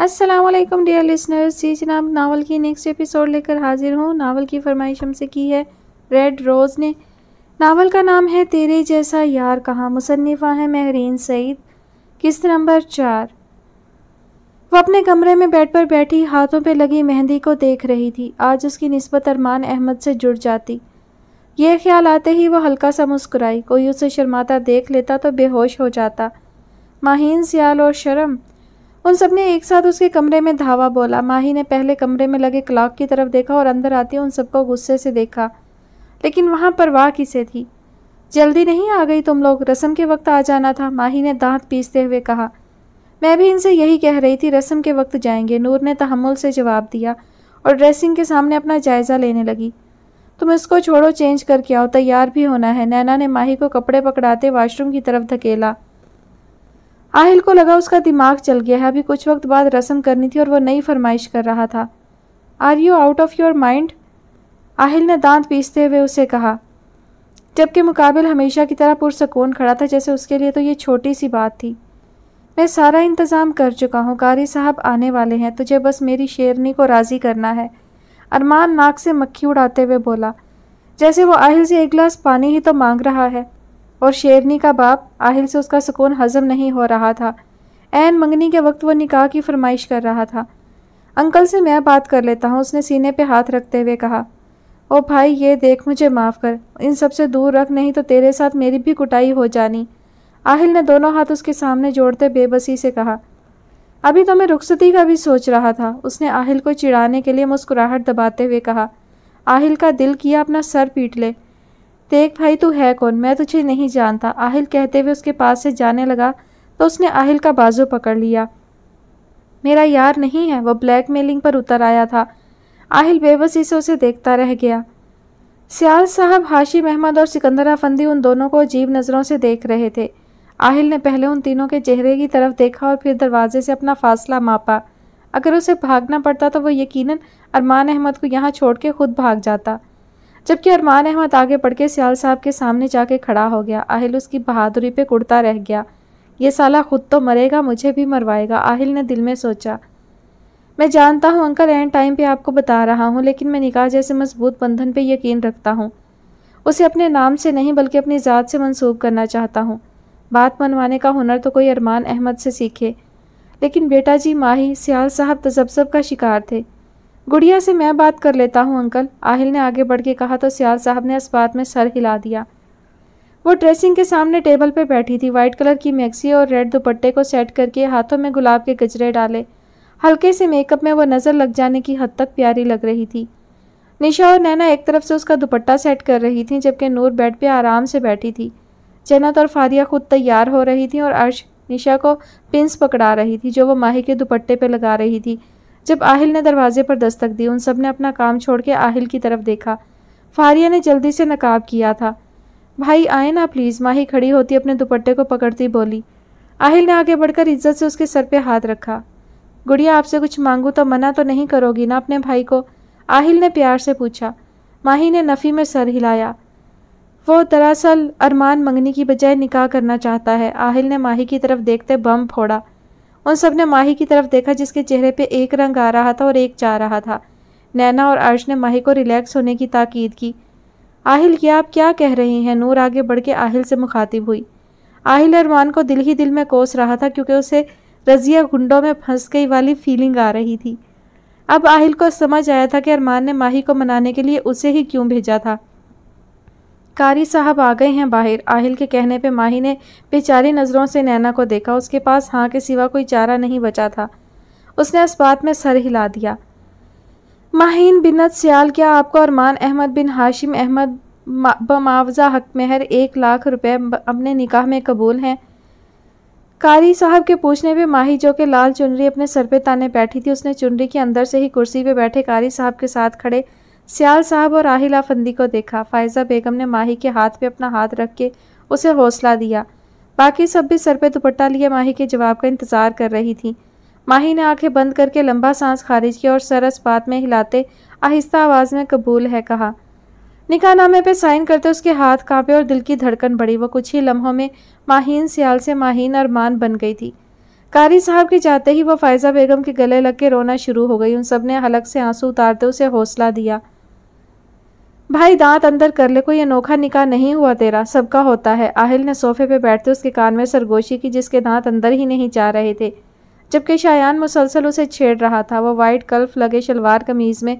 अस्सलाम वालेकुम dear listeners. जी जनाब, नावल की नेक्स्ट एपिसोड लेकर हाजिर हूँ। नावल की फरमाइश हमसे की है रेड रोज़ ने। नावल का नाम है तेरे जैसा यार कहाँ, मुसन्निफ़ा है महरीन सईद। किस्त नंबर 4। वो अपने कमरे में बेड पर बैठी हाथों पे लगी मेहंदी को देख रही थी। आज उसकी निस्बत अरमान अहमद से जुड़ जाती, ये ख्याल आते ही वो हल्का सा मुस्कुराई। कोई उसे शर्माता देख लेता तो बेहोश हो जाता। माहीन, सियाल और शर्म, उन सब ने एक साथ उसके कमरे में धावा बोला। माही ने पहले कमरे में लगे क्लॉक की तरफ देखा और अंदर आती उन सबको गुस्से से देखा, लेकिन वहाँ परवाह किसे थी। जल्दी नहीं आ गई तुम लोग? रस्म के वक्त आ जाना था, माही ने दांत पीसते हुए कहा। मैं भी इनसे यही कह रही थी, रस्म के वक्त जाएंगे, नूर ने तहम्मुल से जवाब दिया और ड्रेसिंग के सामने अपना जायज़ा लेने लगी। तुम इसको छोड़ो, चेंज करके आओ, तैयार भी होना है। नैना ने माही को कपड़े पकड़ाते वाशरूम की तरफ धकेला। आहिल को लगा उसका दिमाग चल गया है, अभी कुछ वक्त बाद रस्म करनी थी और वो नई फरमाइश कर रहा था। Are you out of your mind? Aahil ने दांत पीसते हुए उसे कहा, जबकि मुकाबिल हमेशा की तरह पुरसकून खड़ा था, जैसे उसके लिए तो ये छोटी सी बात थी। मैं सारा इंतज़ाम कर चुका हूँ, कारी साहब आने वाले हैं, तुझे बस मेरी शेरनी को राज़ी करना है। अरमान नाक से मक्खी उड़ाते हुए बोला, जैसे वो आहिल से एक गिलास पानी ही तो मांग रहा है। और शेरनी का बाप, आहिल से उसका सुकून हजम नहीं हो रहा था। ऐन मंगनी के वक्त वो निकाह की फरमाइश कर रहा था। अंकल से मैं बात कर लेता हूँ, उसने सीने पे हाथ रखते हुए कहा। ओ भाई, ये देख, मुझे माफ़ कर, इन सब से दूर रख, नहीं तो तेरे साथ मेरी भी कुटाई हो जानी। आहिल ने दोनों हाथ उसके सामने जोड़ते बेबसी से कहा। अभी तो मैं रुखसती का भी सोच रहा था, उसने आहिल को चिढ़ाने के लिए मुस्कुराहट दबाते हुए कहा। आहिल का दिल किया अपना सर पीट ले। देख भाई, तू है कौन? मैं तुझे नहीं जानता, आहिल कहते हुए उसके पास से जाने लगा तो उसने आहिल का बाजू पकड़ लिया। मेरा यार नहीं है, वो ब्लैकमेलिंग पर उतर आया था। आहिल बेबसी से उसे देखता रह गया। सियाल साहब, हाशिम अहमद और सिकंदर अफंदी उन दोनों को अजीब नज़रों से देख रहे थे। आहिल ने पहले उन तीनों के चेहरे की तरफ देखा और फिर दरवाजे से अपना फासला मापा। अगर उसे भागना पड़ता तो वो यकीनन अरमान अहमद को यहाँ छोड़ के खुद भाग जाता, जबकि अरमान अहमद आगे बढ़ के सियाल साहब के सामने जाके खड़ा हो गया। आहिल उसकी बहादुरी पे कुड़ता रह गया। ये साला खुद तो मरेगा, मुझे भी मरवाएगा, आहिल ने दिल में सोचा। मैं जानता हूँ अंकल, एंड टाइम पे आपको बता रहा हूँ, लेकिन मैं निकाह जैसे मजबूत बंधन पे यकीन रखता हूँ। उसे अपने नाम से नहीं बल्कि अपनी ज़ात से मंसूब करना चाहता हूँ। बात मनवाने का हुनर तो कोई अरमान अहमद से सीखे। लेकिन बेटा जी, माही, सियाल साहब तजब्जुब का शिकार थे। गुड़िया से मैं बात कर लेता हूँ अंकल, आहिल ने आगे बढ़ के कहा तो सियाल साहब ने इस बात में सर हिला दिया। वो ड्रेसिंग के सामने टेबल पे बैठी थी, वाइट कलर की मैक्सी और रेड दुपट्टे को सेट करके हाथों में गुलाब के गजरे डाले। हल्के से मेकअप में वो नज़र लग जाने की हद तक प्यारी लग रही थी। निशा और नैना एक तरफ से उसका दुपट्टा सेट कर रही थी, जबकि नूर बेड पे आराम से बैठी थी। जन्नत और फारिया खुद तैयार हो रही थी और अर्श निशा को पिंस पकड़ा रही थी जो वो माही के दुपट्टे पे लगा रही थी। जब आहिल ने दरवाजे पर दस्तक दी, उन सब ने अपना काम छोड़ के आहिल की तरफ देखा। फारिया ने जल्दी से नकाब किया था। भाई आए ना प्लीज़, माही खड़ी होती अपने दुपट्टे को पकड़ती बोली। आहिल ने आगे बढ़कर इज्जत से उसके सर पे हाथ रखा। गुड़िया, आपसे कुछ मांगू तो मना तो नहीं करोगी ना अपने भाई को? आहिल ने प्यार से पूछा। माही ने नफ़ी में सर हिलाया। वो दरअसल अरमान मंगनी की बजाय निकाह करना चाहता है, आहिल ने माही की तरफ देखते बम फोड़ा। उन सब ने माही की तरफ देखा, जिसके चेहरे पे एक रंग आ रहा था और एक जा रहा था। नैना और अर्श ने माही को रिलैक्स होने की ताकीद की। आहिल, क्या आप क्या कह रही हैं? नूर आगे बढ़ के आहिल से मुखातिब हुई। आहिल अरमान को दिल ही दिल में कोस रहा था, क्योंकि उसे रजिया गुंडों में फंस गई वाली फीलिंग आ रही थी। अब आहिल को समझ आया था कि अरमान ने माही को मनाने के लिए उसे ही क्यों भेजा था। कारी साहब आ गए हैं बाहर, आहिल के कहने पे माही ने बेचारी नज़रों से नैना को देखा। उसके पास हाँ के सिवा कोई चारा नहीं बचा था। उसने इस बात में सर हिला दिया। माहीन बिन्नत सियाल, क्या आपको अरमान अहमद बिन हाशिम अहमद बमावजा हक महर 1 लाख रुपए अपने निकाह में कबूल हैं? कारी साहब के पूछने पे माही, जो कि लाल चुनरी अपने सर पे ताने बैठी थी, उसने चुनरी के अंदर से ही कुर्सी पे बैठे कारी साहब के साथ खड़े सियाल साहब और आहिल आफंदी को देखा। फ़ायज़ा बेगम ने माही के हाथ पे अपना हाथ रख के उसे हौसला दिया। बाकी सब भी सर पे दुपट्टा लिए माही के जवाब का इंतज़ार कर रही थी। माही ने आंखें बंद करके लंबा सांस खारिज किया और सर इस बात में हिलाते आहिस्ता आवाज़ में कबूल है कहा। निकाहनामे पे साइन करते उसके हाथ कांपे और दिल की धड़कन बढ़ी। वो कुछ ही लम्हों में माहीन सियाल से माहीन अरमान बन गई थी। कारी साहब के जाते ही वो फायजा बेगम के गले लग के रोना शुरू हो गई। उन सब ने हलक से आंसू उतारते उसे हौसला दिया। भाई दांत अंदर कर ले, कोई अनोखा निकाह नहीं हुआ तेरा, सबका होता है। आहिल ने सोफे पे बैठते उसके कान में सरगोशी की, जिसके दांत अंदर ही नहीं जा रहे थे, जबकि शायान मुसलसल उसे छेड़ रहा था। वो वाइट कल्फ लगे शलवार कमीज में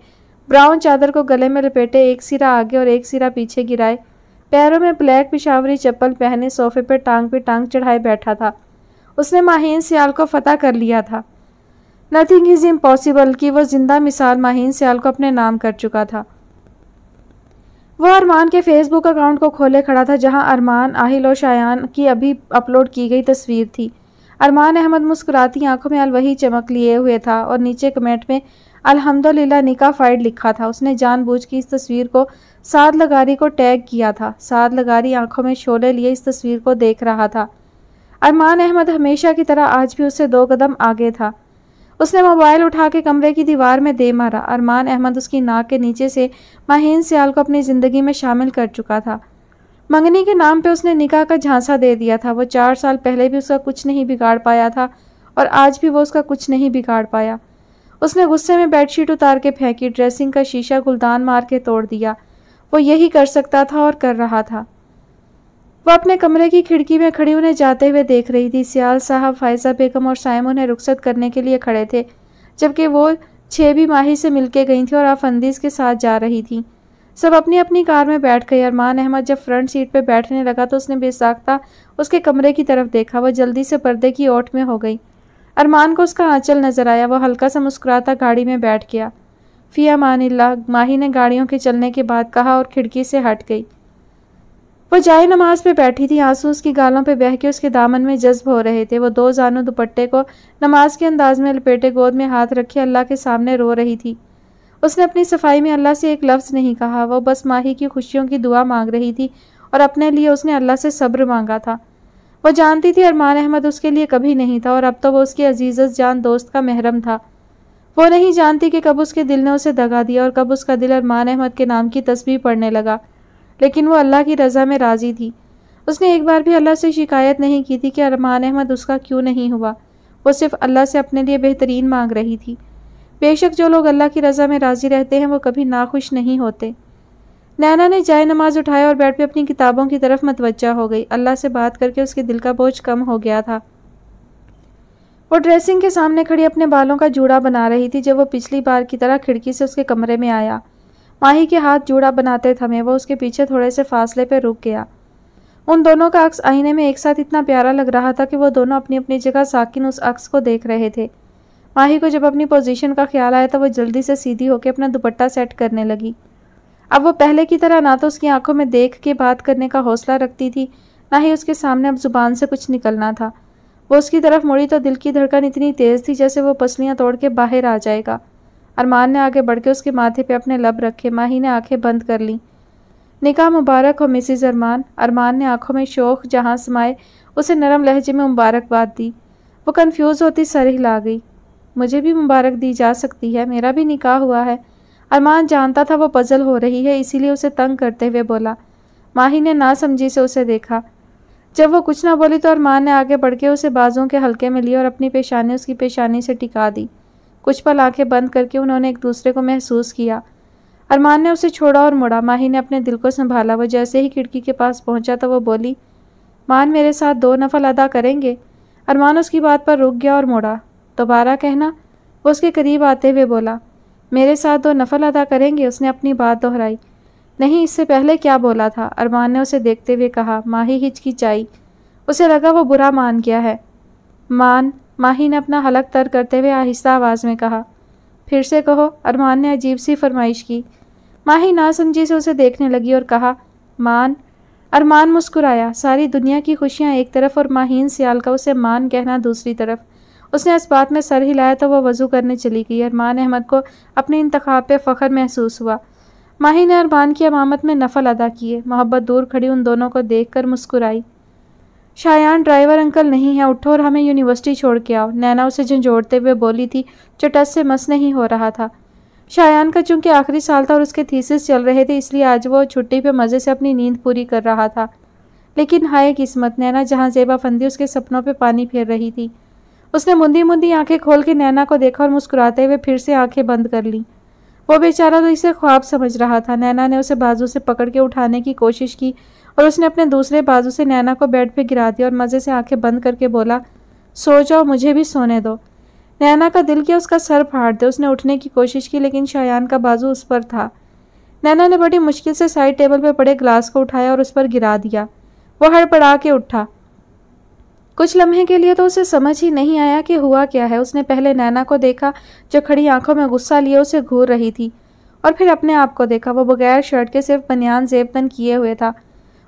ब्राउन चादर को गले में लपेटे, एक सिरा आगे और एक सिरा पीछे गिराए, पैरों में ब्लैक पिशावरी चप्पल पहने सोफे पे टांग चढ़ाए बैठा था। उसने माहीन सियाल को फतह कर लिया था। नथिंग इज इम्पॉसिबल की वो जिंदा मिसाल माहीन सियाल को अपने नाम कर चुका था। वो अरमान के फेसबुक अकाउंट को खोले खड़ा था, जहां अरमान, आहिल और शायान की अभी अपलोड की गई तस्वीर थी। अरमान अहमद मुस्कुराती आंखों में अलवही चमक लिए हुए था और नीचे कमेंट में अल्हम्दुलिल्लाह निकाह फाइड लिखा था। उसने जानबूझ के इस तस्वीर को साद लगारी को टैग किया था। साद लगारी आंखों में शोले लिए इस तस्वीर को देख रहा था। अरमान अहमद हमेशा की तरह आज भी उससे 2 कदम आगे था। उसने मोबाइल उठा के कमरे की दीवार में दे मारा। अरमान अहमद उसकी नाक के नीचे से माहीन सियाल को अपनी ज़िंदगी में शामिल कर चुका था। मंगनी के नाम पे उसने निकाह का झांसा दे दिया था। वो 4 साल पहले भी उसका कुछ नहीं बिगाड़ पाया था और आज भी वो उसका कुछ नहीं बिगाड़ पाया। उसने गुस्से में बेडशीट उतार के फेंकी, ड्रेसिंग का शीशा गुलदान मार के तोड़ दिया। वो यही कर सकता था और कर रहा था। वो अपने कमरे की खिड़की में खड़ी उन्हें जाते हुए देख रही थी। सियाल साहब, फायजा बेगम और साइम उन्हें रुखसत करने के लिए खड़े थे, जबकि वो 6 भी माही से मिलके गई थी और आफंदीज के साथ जा रही थी। सब अपनी अपनी कार में बैठ गए। अरमान अहमद जब फ्रंट सीट पे बैठने लगा तो उसने बेसाख्ता उसके कमरे की तरफ देखा। वह जल्दी से पर्दे की ओट में हो गई। अरमान को उसका आंचल नजर आया। वह हल्का सा मुस्कुराता गाड़ी में बैठ गया। फी अमानिल्लाह, माही ने गाड़ियों के चलने के बाद कहा और खिड़की से हट गई। वो जाए नमाज पे बैठी थी। आंसू उसकी गालों पे बह के उसके दामन में जज्ब हो रहे थे। वो 2 जानों दुपट्टे को नमाज के अंदाज में लपेटे गोद में हाथ रखे अल्लाह के सामने रो रही थी। उसने अपनी सफाई में अल्लाह से एक लफ्ज़ नहीं कहा। वो बस माही की खुशियों की दुआ मांग रही थी और अपने लिए उसने अल्लाह से सब्र मांगा था। वो जानती थी अरमान अहमद उसके लिए कभी नहीं था और अब तो वो उसकी अजीज़त जान दोस्त का महरम था। वो नहीं जानती कि कब उसके दिल ने उसे दगा दिया और कब उसका दिल अरमान अहमद के नाम की तस्बीह पढ़ने लगा, लेकिन वो अल्लाह की रज़ा में राज़ी थी। उसने एक बार भी अल्लाह से शिकायत नहीं की थी कि अरमान अहमद उसका क्यों नहीं हुआ। वो सिर्फ अल्लाह से अपने लिए बेहतरीन मांग रही थी। बेशक जो लोग अल्लाह की रज़ा में राज़ी रहते हैं वो कभी नाखुश नहीं होते। नैना ने जाए नमाज उठाया और बेड पे अपनी किताबों की तरफ मतवज्जा हो गई। अल्लाह से बात करके उसके दिल का बोझ कम हो गया था। वो ड्रेसिंग के सामने खड़ी अपने बालों का जूड़ा बना रही थी जब वो पिछली बार की तरह खिड़की से उसके कमरे में आया। माही के हाथ जूड़ा बनाते थमे। वो उसके पीछे थोड़े से फासले पे रुक गया। उन दोनों का अक्स आईने में एक साथ इतना प्यारा लग रहा था कि वो दोनों अपनी अपनी जगह साकिन उस अक्स को देख रहे थे। माही को जब अपनी पोजीशन का ख्याल आया तो वो जल्दी से सीधी होकर अपना दुपट्टा सेट करने लगी। अब वो पहले की तरह ना तो उसकी आंखों में देख के बात करने का हौसला रखती थी, ना ही उसके सामने अब जुबान से कुछ निकलना था। वो उसकी तरफ मुड़ी तो दिल की धड़कन इतनी तेज़ थी जैसे वो पसलियाँ तोड़ के बाहर आ जाएगा। अरमान ने आगे बढ़ के उसके माथे पे अपने लब रखे। माही ने आंखें बंद कर लीं। निकाह मुबारक हो मिसिज अरमान। अरमान ने आंखों में शौक जहाँ समाए उसे नरम लहजे में मुबारकबाद दी। वो कंफ्यूज होती सर हिला गई। मुझे भी मुबारक दी जा सकती है, मेरा भी निकाह हुआ है। अरमान जानता था वो पजल हो रही है, इसीलिए उसे तंग करते हुए बोला। माही ने नासमझी से उसे देखा। जब वो कुछ ना बोली तो अरमान ने आगे बढ़ के उसे बाजुओं के हल्के में लिया और अपनी पेशानी उसकी पेशानी से टिका दी। कुछ पल आंखें बंद करके उन्होंने एक दूसरे को महसूस किया। अरमान ने उसे छोड़ा और मुड़ा। माही ने अपने दिल को संभाला। वो जैसे ही खिड़की के पास पहुंचा तो वो बोली, मान मेरे साथ 2 नफल अदा करेंगे। अरमान उसकी बात पर रुक गया और मुड़ा। दोबारा कहना। वो उसके करीब आते हुए बोला, मेरे साथ 2 नफल अदा करेंगे। उसने अपनी बात दोहराई। नहीं, इससे पहले क्या बोला था? अरमान ने उसे देखते हुए कहा। माही हिचकिचाई। उसे लगा वो बुरा मान गया है। मान, माही ने अपना हलक तर करते हुए आहिस्ता आवाज़ में कहा। फिर से कहो, अरमान ने अजीब सी फरमाइश की। माही नासमझी से उसे देखने लगी और कहा, मान। अरमान मुस्कुराया। सारी दुनिया की खुशियाँ एक तरफ और माहीन सियाल का उसे मान कहना दूसरी तरफ। उसने इस बात में सर हिलाया तो वह वज़ू करने चली गई। अरमान अहमद को अपने इंतखाब पे फ़ख्र महसूस हुआ। माही ने अरमान की अमामत में नफल अदा किए। मोहब्बत दूर खड़ी उन दोनों को देखकर मुस्कुराई। शायान, ड्राइवर अंकल नहीं है, उठो और हमें यूनिवर्सिटी छोड़ के आओ। नैना उसे झंझोड़ते हुए बोली थी जो टस से मस नहीं हो रहा था। शायान का चूंकि आखिरी साल था और उसके थीसिस चल रहे थे, इसलिए आज वो छुट्टी पे मज़े से अपनी नींद पूरी कर रहा था। लेकिन हाय किस्मत, नैना जहाँ ज़ेबा फंदी उसके सपनों पे पानी फेर रही थी। उसने मुंदी मुंदी आंखें खोल के नैना को देखा और मुस्कुराते हुए फिर से आंखें बंद कर ली। वो बेचारा तो इसे ख्वाब समझ रहा था। नैना ने उसे बाजू से पकड़ के उठाने की कोशिश की और उसने अपने दूसरे बाजू से नैना को बेड पे गिरा दिया और मज़े से आंखें बंद करके बोला, सो जाओ, मुझे भी सोने दो। नैना का दिल किया उसका सर फाड़ दे। उसने उठने की कोशिश की लेकिन शायान का बाजू उस पर था। नैना ने बड़ी मुश्किल से साइड टेबल पर पड़े ग्लास को उठाया और उस पर गिरा दिया। वो हड़बड़ा के उठा। कुछ लम्हे के लिए तो उसे समझ ही नहीं आया कि हुआ क्या है। उसने पहले नैना को देखा जो खड़ी आंखों में गुस्सा लिए उसे घूर रही थी, और फिर अपने आप को देखा। वो बगैर शर्ट के सिर्फ बनियान जेब-तन किए हुए था।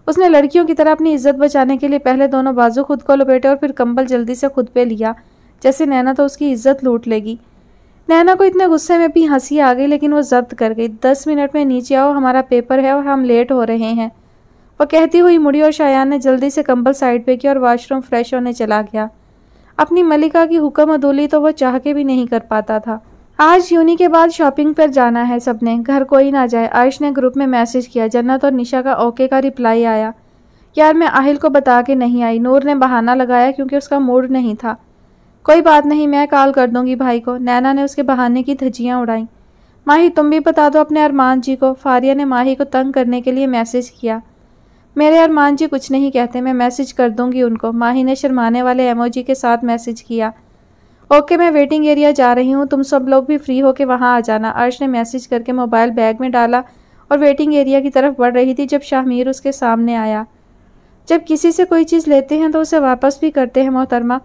उसने लड़कियों की तरह अपनी इज्जत बचाने के लिए पहले दोनों बाजू खुद को लपेटे और फिर कंबल जल्दी से खुद पे लिया, जैसे नैना तो उसकी इज्जत लूट लेगी। नैना को इतने गुस्से में भी हंसी आ गई लेकिन वो जब्त कर गई। 10 मिनट में नीचे आओ, हमारा पेपर है और हम लेट हो रहे हैं, वो कहती हुई मुड़ी और शायान ने जल्दी से कंबल साइड पे किया और वॉशरूम फ्रेश होने चला गया। अपनी मलिका की हुक्म अदूली तो वो चाह के भी नहीं कर पाता था। आज यूनी के बाद शॉपिंग पर जाना है सबने, घर कोई ना जाए। आयुष ने ग्रुप में मैसेज किया। जन्नत और निशा का ओके का रिप्लाई आया। यार मैं आहिल को बता के नहीं आई, नूर ने बहाना लगाया क्योंकि उसका मूड नहीं था। कोई बात नहीं, मैं कॉल कर दूंगी भाई को। नैना ने उसके बहाने की धज्जियां उड़ाई। माही तुम भी बता दो अपने अरमान जी को। फारिया ने माही को तंग करने के लिए मैसेज किया। मेरे अरमान जी कुछ नहीं कहते, मैं मैसेज कर दूंगी उनको। माही ने शर्माने वाले इमोजी के साथ मैसेज किया। ओके मैं वेटिंग एरिया जा रही हूँ, तुम सब लोग भी फ्री होके वहाँ आ जाना। अर्श ने मैसेज करके मोबाइल बैग में डाला और वेटिंग एरिया की तरफ बढ़ रही थी जब शाहमीर उसके सामने आया। जब किसी से कोई चीज़ लेते हैं तो उसे वापस भी करते हैं मोहतरमा।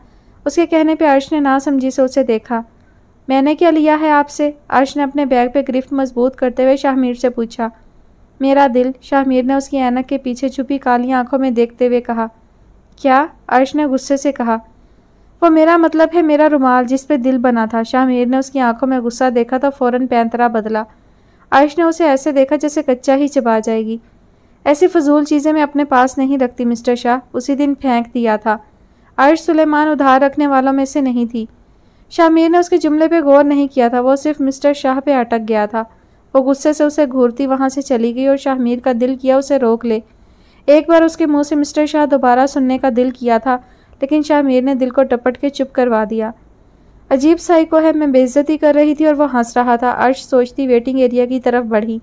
उसके कहने पे अर्श ने नासमझी से उसे देखा। मैंने क्या लिया है आपसे? अर्श ने अपने बैग पे गिरफ्त मजबूत करते हुए शाहमीर से पूछा। मेरा दिल, शाहमीर ने उसकी ऐनक के पीछे छुपी काली आंखों में देखते हुए कहा। क्या? अर्श ने गुस्से से कहा। वो मेरा मतलब है मेरा रुमाल जिस पे दिल बना था। शाहमीर ने उसकी आंखों में गुस्सा देखा तो फौरन पैंतरा बदला। अर्श ने उसे ऐसे देखा जैसे कच्चा ही चबा जाएगी। ऐसी फजूल चीज़ें मैं अपने पास नहीं रखती मिस्टर शाह, उसी दिन फेंक दिया था। अर्श सुलेमान उधार रखने वालों में से नहीं थी। शाहमीर ने उसके जुमले पे गौर नहीं किया था, वो सिर्फ मिस्टर शाह पे अटक गया था। वो गुस्से से उसे घूरती वहाँ से चली गई और शाहमीर का दिल किया उसे रोक ले। एक बार उसके मुंह से मिस्टर शाह दोबारा सुनने का दिल किया था लेकिन शाहमीर ने दिल को टपट के चुप करवा दिया। अजीब साइको है, मैं बेइज्जती कर रही थी और वो हंस रहा था। अर्श सोचती वेटिंग एरिया की तरफ बढ़ी।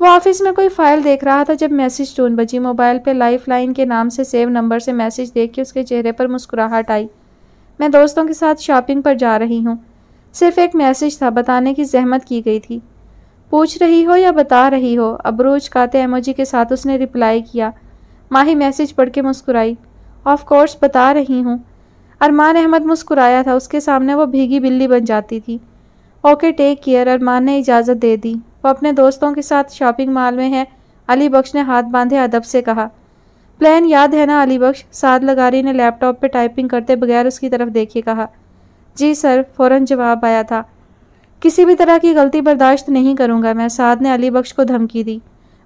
वो ऑफिस में कोई फाइल देख रहा था जब मैसेज टोन बजी। मोबाइल पे लाइफ लाइन के नाम से सेव नंबर से मैसेज देख के उसके चेहरे पर मुस्कुराहट आई। मैं दोस्तों के साथ शॉपिंग पर जा रही हूँ। सिर्फ एक मैसेज था, बताने की जहमत की गई थी। पूछ रही हो या बता रही हो? अबरूज काते इमोजी के साथ उसने रिप्लाई किया। माही मैसेज पढ़ के मुस्कुराई। ऑफ कोर्स बता रही हूँ। अरमान अहमद मुस्कुराया था, उसके सामने वो भीगी बिल्ली बन जाती थी। ओके टेक केयर, अरमान ने इजाज़त दे दी। वो अपने दोस्तों के साथ शॉपिंग मॉल में है, अली बख्श ने हाथ बांधे अदब से कहा। प्लान याद है ना अली बख्श? साद लगारी ने लैपटॉप पे टाइपिंग करते बगैर उसकी तरफ देखे कहा। जी सर, फ़ौरन जवाब आया था। किसी भी तरह की गलती बर्दाश्त नहीं करूँगा मैं, साद ने अली बख्श को धमकी दी।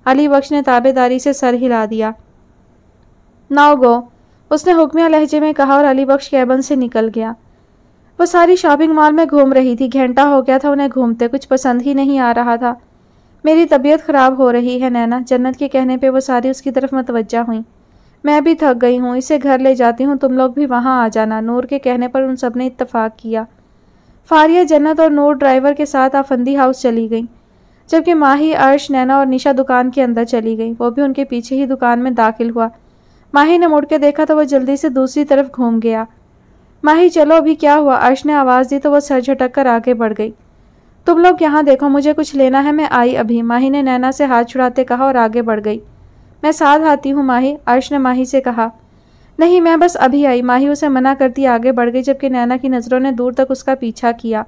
अली बख्श ने ताबेदारी से सर हिला दिया। नाउ गो, उसने हुक्मिया लहजे में कहा और अली बख्श कैबिन से निकल गया। वो सारी शॉपिंग मॉल में घूम रही थी। घंटा हो गया था उन्हें घूमते, कुछ पसंद ही नहीं आ रहा था। मेरी तबीयत ख़राब हो रही है नैना, जन्नत के कहने पे वो सारी उसकी तरफ मतवज्जा हुई। मैं भी थक गई हूँ, इसे घर ले जाती हूँ, तुम लोग भी वहाँ आ जाना। नूर के कहने पर उन सब ने इत्तफाक किया। फारिया, जन्नत और नूर ड्राइवर के साथ आफंदी हाउस चली गई, जबकि माही, अर्श, नैना और निशा दुकान के अंदर चली गई। वो भी उनके पीछे ही दुकान में दाखिल हुआ। माही ने मुड़ के देखा तो वह जल्दी से दूसरी तरफ घूम गया। माही चलो, अभी क्या हुआ? अर्श ने आवाज़ दी तो वह सर झटक कर आगे बढ़ गई। तुम लोग यहाँ देखो, मुझे कुछ लेना है, मैं आई अभी, माही ने नैना से हाथ छुड़ाते कहा और आगे बढ़ गई। मैं साथ आती हूँ माही, अर्श ने माही से कहा। नहीं, मैं बस अभी आई, माही उसे मना करती आगे बढ़ गई, जबकि नैना की नज़रों ने दूर तक उसका पीछा किया।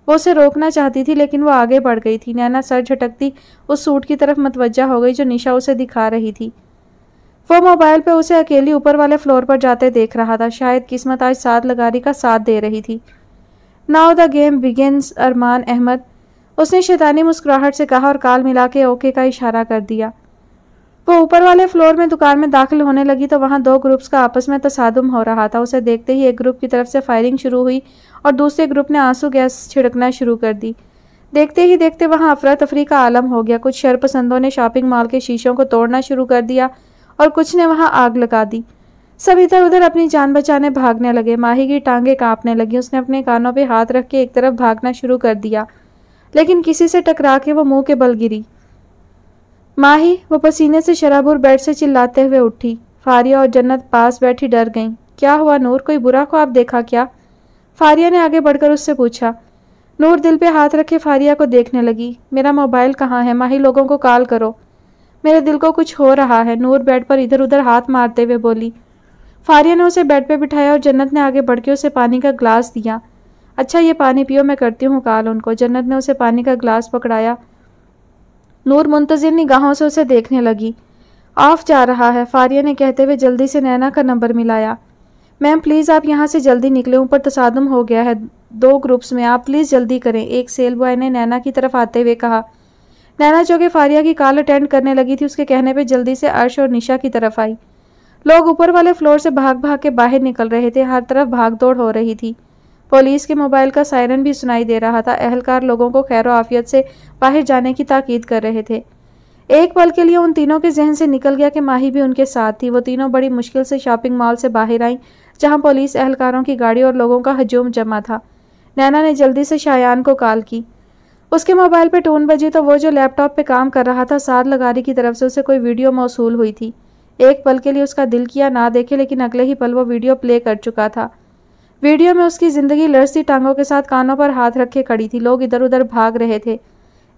वो उसे रोकना चाहती थी लेकिन वो आगे बढ़ गई थी। नैना सर झटकती उस सूट की तरफ मतवज्जा हो गई जो निशा उसे दिखा रही थी। वो मोबाइल पे उसे अकेली ऊपर वाले फ्लोर पर जाते देख रहा था। शायद किस्मत आज साद लगारी का साथ दे रही थी। नाउ द गेम बिगिंस अरमान अहमद, उसने शैतानी मुस्कुराहट से कहा और काल मिला के ओके का इशारा कर दिया। वो ऊपर वाले फ्लोर में दुकान में दाखिल होने लगी तो वहाँ दो ग्रुप्स का आपस में तसादुम हो रहा था। उसे देखते ही एक ग्रुप की तरफ से फायरिंग शुरू हुई और दूसरे ग्रुप ने आंसू गैस छिड़कना शुरू कर दी। देखते ही देखते वहाँ अफरा तफरी का आलम हो गया। कुछ शरपसंदों ने शॉपिंग मॉल के शीशों को तोड़ना शुरू कर दिया और कुछ ने वहाँ आग लगा दी। सब इधर उधर अपनी जान बचाने भागने लगे। माही की टांगें कांपने लगी। उसने अपने कानों पे हाथ रख के एक तरफ भागना शुरू कर दिया, लेकिन किसी से टकरा के वो मुंह के बल गिरी। माही, वो पसीने से शराबुर बेड से चिल्लाते हुए उठी। फारिया और जन्नत पास बैठी डर गईं। क्या हुआ नूर, कोई बुरा ख्वाब देखा क्या? फारिया ने आगे बढ़कर उससे पूछा। नूर दिल पे हाथ रखे फारिया को देखने लगी। मेरा मोबाइल कहाँ है? माही, लोगों को कॉल करो, मेरे दिल को कुछ हो रहा है। नूर बेड पर इधर उधर हाथ मारते हुए बोली। फारिया ने उसे बेड पे बिठाया और जन्नत ने आगे बढ़ के उसे पानी का ग्लास दिया। अच्छा, ये पानी पियो, मैं करती हूँ कॉल उनको। जन्नत ने उसे पानी का ग्लास पकड़ाया। नूर मुंतजिर निगाहों से उसे देखने लगी। ऑफ जा रहा है, फारिया ने कहते हुए जल्दी से नैना का नंबर मिलाया। मैम प्लीज़ आप यहाँ से जल्दी निकले, ऊपर तसादुम हो गया है 2 ग्रुप्स में, आप प्लीज़ जल्दी करें, एक सेल बॉय ने नैना की तरफ आते हुए कहा। नैना जो कि फारिया की कॉल अटेंड करने लगी थी, उसके कहने पे जल्दी से अर्श और निशा की तरफ आई। लोग ऊपर वाले फ्लोर से भाग भाग के बाहर निकल रहे थे। हर तरफ भाग दौड़ हो रही थी। पुलिस के मोबाइल का सायरन भी सुनाई दे रहा था। एहलकार लोगों को खैर आफियत से बाहर जाने की ताकीद कर रहे थे। एक पल के लिए उन तीनों के जहन से निकल गया कि माही भी उनके साथ थी। वो तीनों बड़ी मुश्किल से शॉपिंग मॉल से बाहर आईं, जहां पुलिस एहलकारों की गाड़ी और लोगों का हजूम जमा था। नैना ने जल्दी से शायान को कॉल की। उसके मोबाइल पे टोन बजी तो वो जो लैपटॉप पे काम कर रहा था, साद लगारी की तरफ से उसे कोई वीडियो मौसूल हुई थी। एक पल के लिए उसका दिल किया ना देखे, लेकिन अगले ही पल वो वीडियो प्ले कर चुका था। वीडियो में उसकी जिंदगी लड़ती टांगों के साथ कानों पर हाथ रखे खड़ी थी। लोग इधर उधर भाग रहे थे।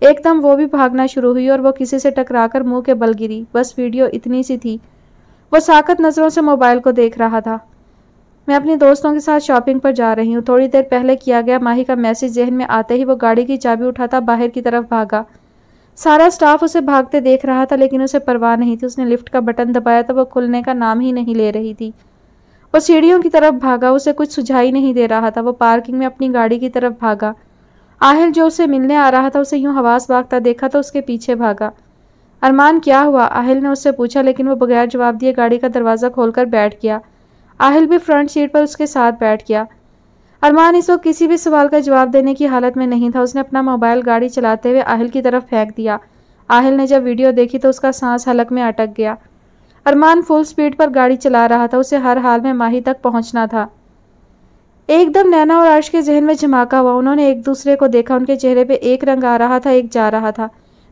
एकदम वो भी भागना शुरू हुई और वो किसी से टकराकर मुंह के बल गिरी। बस वीडियो इतनी सी थी। वो साकत नजरों से मोबाइल को देख रहा था। मैं अपने दोस्तों के साथ शॉपिंग पर जा रही हूँ। थोड़ी देर पहले किया गया माही का मैसेज जहन में आते ही वो गाड़ी की चाबी उठाता बाहर की तरफ भागा। सारा स्टाफ उसे भागते देख रहा था, लेकिन उसे परवाह नहीं थी। उसने लिफ्ट का बटन दबाया तो वो खुलने का नाम ही नहीं ले रही थी। वो सीढ़ियों की तरफ भागा। उसे कुछ सुझाई नहीं दे रहा था। वो पार्किंग में अपनी गाड़ी की तरफ भागा। आहिल जो उसे मिलने आ रहा था, उसे यूं हवास भागता देखा तो उसके पीछे भागा। अरमान क्या हुआ? आहिल ने उससे पूछा, लेकिन वो बगैर जवाब दिए गाड़ी का दरवाज़ा खोलकर बैठ गया। आहिल भी फ्रंट सीट पर उसके साथ बैठ गया। अरमान इस वक्त किसी भी सवाल का जवाब देने की हालत में नहीं था। उसने अपना मोबाइल गाड़ी चलाते हुए आहिल की तरफ फेंक दिया। आहिल ने जब वीडियो देखी तो उसका सांस हलक में अटक गया। अरमान फुल स्पीड पर गाड़ी चला रहा था। उसे हर हाल में माही तक पहुंचना था। एकदम नैना और अर्श के जहन में झमाका हुआ। उन्होंने एक दूसरे को देखा। उनके चेहरे पे एक रंग आ रहा था, एक जा रहा था।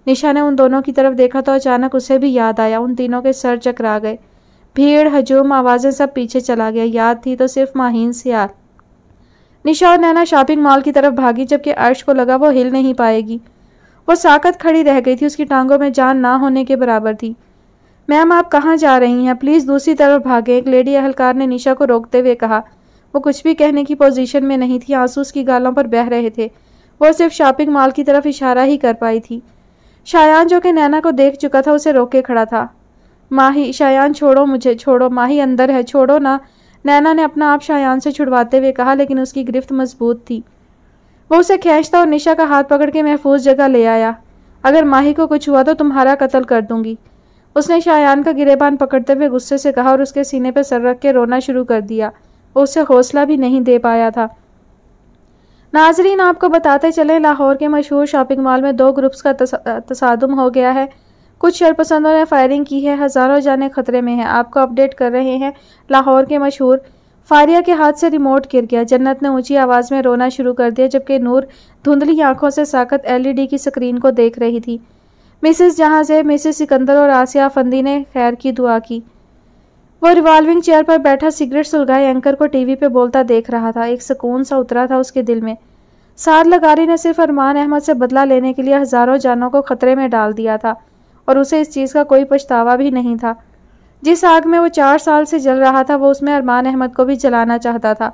निशा ने उन दोनों की तरफ देखा तो अचानक उसे भी याद आया। उन तीनों के सर चकरा गए। भीड़, हजूम, आवाज़ें सब पीछे चला गया। याद थी तो सिर्फ माहीन से याद। निशा और नैना शॉपिंग मॉल की तरफ भागी, जबकि अर्श को लगा वो हिल नहीं पाएगी। वो साकत खड़ी रह गई थी। उसकी टांगों में जान ना होने के बराबर थी। मैम आप कहाँ जा रही हैं? प्लीज़ दूसरी तरफ भागें, एक लेडी एहलकार ने निशा को रोकते हुए कहा। वो कुछ भी कहने की पोजीशन में नहीं थी। आंसू उसकी गालों पर बह रहे थे। वो सिर्फ शॉपिंग मॉल की तरफ इशारा ही कर पाई थी। शायान जो कि नैना को देख चुका था, उसे रोके खड़ा था। माही, शायान छोड़ो मुझे, छोड़ो, माही अंदर है, छोड़ो ना। नैना ने अपना आप शायान से छुड़वाते हुए कहा, लेकिन उसकी गिरफ्त मजबूत थी। वो उसे खींचता और निशा का हाथ पकड़ के महफूज जगह ले आया। अगर माही को कुछ हुआ तो तुम्हारा कत्ल कर दूंगी, उसने शायान का गिरेबान पकड़ते हुए गुस्से से कहा और उसके सीने पर सर रख के रोना शुरू कर दिया। वो उसे हौसला भी नहीं दे पाया था। नाजरीन, आपको बताते चले, लाहौर के मशहूर शॉपिंग मॉल में 2 ग्रुप्स का तसादुम हो गया है। कुछ शरपसंदों ने फायरिंग की है। हज़ारों जानें खतरे में हैं। आपको अपडेट कर रहे हैं लाहौर के मशहूर। फारिया के हाथ से रिमोट गिर गया। जन्नत ने ऊंची आवाज़ में रोना शुरू कर दिया, जबकि नूर धुंधली आंखों से साकत LED की स्क्रीन को देख रही थी। मिसेस जहांज़ेब, मिसेस सिकंदर और आसिया फंदी ने खैर की दुआ की। वो रिवॉल्विंग चेयर पर बैठा सिगरेट सुलगाए एंकर को टीवी पे बोलता देख रहा था। एक सुकून सा उतरा था उसके दिल में। साद लगारी ने सिर्फ अरमान अहमद से बदला लेने के लिए हज़ारों जानों को खतरे में डाल दिया था, और उसे इस चीज़ का कोई पछतावा भी नहीं था। जिस आग में वो 4 साल से जल रहा था, वो उसमें अरमान अहमद को भी जलाना चाहता था।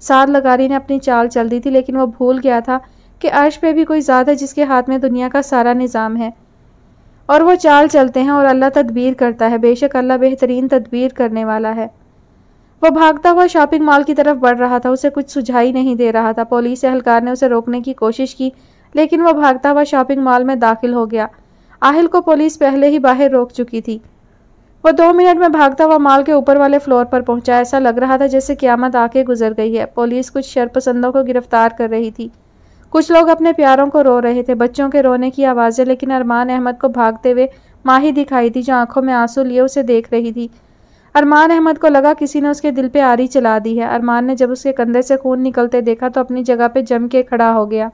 साद लगारी ने अपनी चाल चल दी थी, लेकिन वो भूल गया था कि अर्श पे भी कोई ज़ात है जिसके हाथ में दुनिया का सारा निज़ाम है, और वो चाल चलते हैं और अल्लाह तदबीर करता है। बेशक अल्लाह बेहतरीन तदबीर करने वाला है। वो भागता हुआ शॉपिंग मॉल की तरफ बढ़ रहा था। उसे कुछ सुझाई नहीं दे रहा था। पुलिस एहलकार ने उसे रोकने की कोशिश की, लेकिन वो भागता हुआ शॉपिंग मॉल में दाखिल हो गया। आहिल को पुलिस पहले ही बाहर रोक चुकी थी। वो 2 मिनट में भागता हुआ मॉल के ऊपर वाले फ्लोर पर पहुंचा। ऐसा लग रहा था जैसे क़यामत आके गुजर गई है। पुलिस कुछ शरपसंदों को गिरफ्तार कर रही थी। कुछ लोग अपने प्यारों को रो रहे थे, बच्चों के रोने की आवाज़ें। लेकिन अरमान अहमद को भागते हुए माही दिखाई थी, जो आंखों में आंसू लिए उसे देख रही थी। अरमान अहमद को लगा किसी ने उसके दिल पे आरी चला दी है। अरमान ने जब उसके कंधे से खून निकलते देखा तो अपनी जगह पे जम के खड़ा हो गया।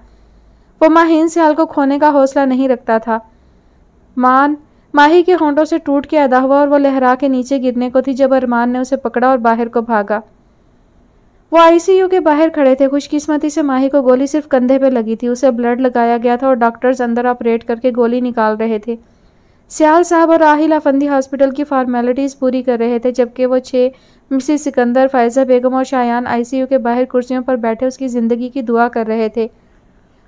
वो माहीन सियाल को खोने का हौसला नहीं रखता था। माही के होंठों से टूट के अदा हुआ और वो लहरा के नीचे गिरने को थी जब अरमान ने उसे पकड़ा और बाहर को भागा। वो आईसीयू के बाहर खड़े थे। खुशकिस्मती से माही को गोली सिर्फ कंधे पे लगी थी। उसे ब्लड लगाया गया था और डॉक्टर्स अंदर ऑपरेट करके गोली निकाल रहे थे। सियाल साहब और आहिल अफंदी हॉस्पिटल की फॉर्मेलिटीज़ पूरी कर रहे थे, जबकि वो 6 मिसेस सिकंदर, फायजा बेगम और शायान आईसीयू के बाहर कुर्सियों पर बैठे उसकी ज़िंदगी की दुआ कर रहे थे।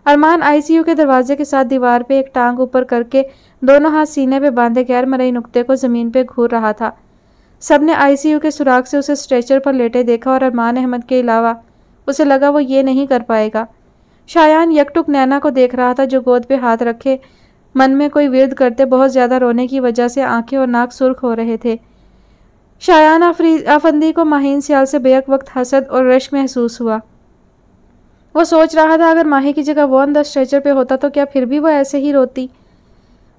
अरमान आईसीयू के दरवाजे के साथ दीवार पे एक टांग ऊपर करके दोनों हाथ सीने पे बांधे गैर मरई नुक्ते को ज़मीन पे घूर रहा था। सबने आईसीयू के सुराग से उसे स्ट्रेचर पर लेटे देखा और अरमान अहमद के अलावा उसे लगा वो ये नहीं कर पाएगा। शायान यकटुक नैना को देख रहा था जो गोद पे हाथ रखे मन में कोई विर्द करते बहुत ज़्यादा रोने की वजह से आंखें और नाक सुर्ख हो रहे थे। शायान अफंदी को माहीन सियाल से बेक वक्त हसद और रश्क महसूस हुआ। वो सोच रहा था अगर माही की जगह वो अंदर स्ट्रेचर पे होता तो क्या फिर भी वो ऐसे ही रोती।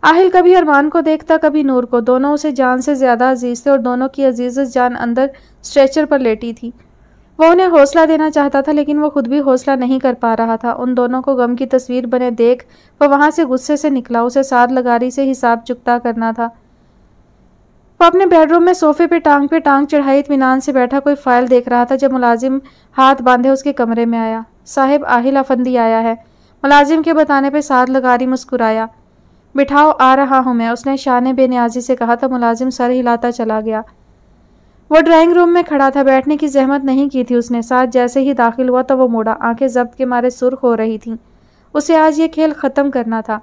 आहिल कभी अरमान को देखता कभी नूर को। दोनों उसे जान से ज़्यादा अजीज थे और दोनों की अजीज जान अंदर स्ट्रेचर पर लेटी थी। वो उन्हें हौसला देना चाहता था लेकिन वो खुद भी हौसला नहीं कर पा रहा था। उन दोनों को गम की तस्वीर बने देख वो वहाँ से गुस्से से निकला। उसे साद लगारी से हिसाब चुकता करना था। वो अपने बेडरूम में सोफे पे टांग चढ़ाई इत्मीनान से बैठा कोई फाइल देख रहा था जब मुलाजिम हाथ बांधे उसके कमरे में आया। साहिब आहिल अफंदी आया है। मुलाजिम के बताने पे साद लगारी मुस्कुराया। बिठाओ, आ रहा हूँ मैं, उसने शान बेनियाजी से कहा था। मुलाजिम सर हिलाता चला गया। वो ड्राइंग रूम में खड़ा था, बैठने की जहमत नहीं की थी उसने। साथ जैसे ही दाखिल हुआ तो वो मुड़ा। आंखें जब्त के मारे सुर्ख हो रही थीं। उसे आज ये खेल ख़त्म करना था।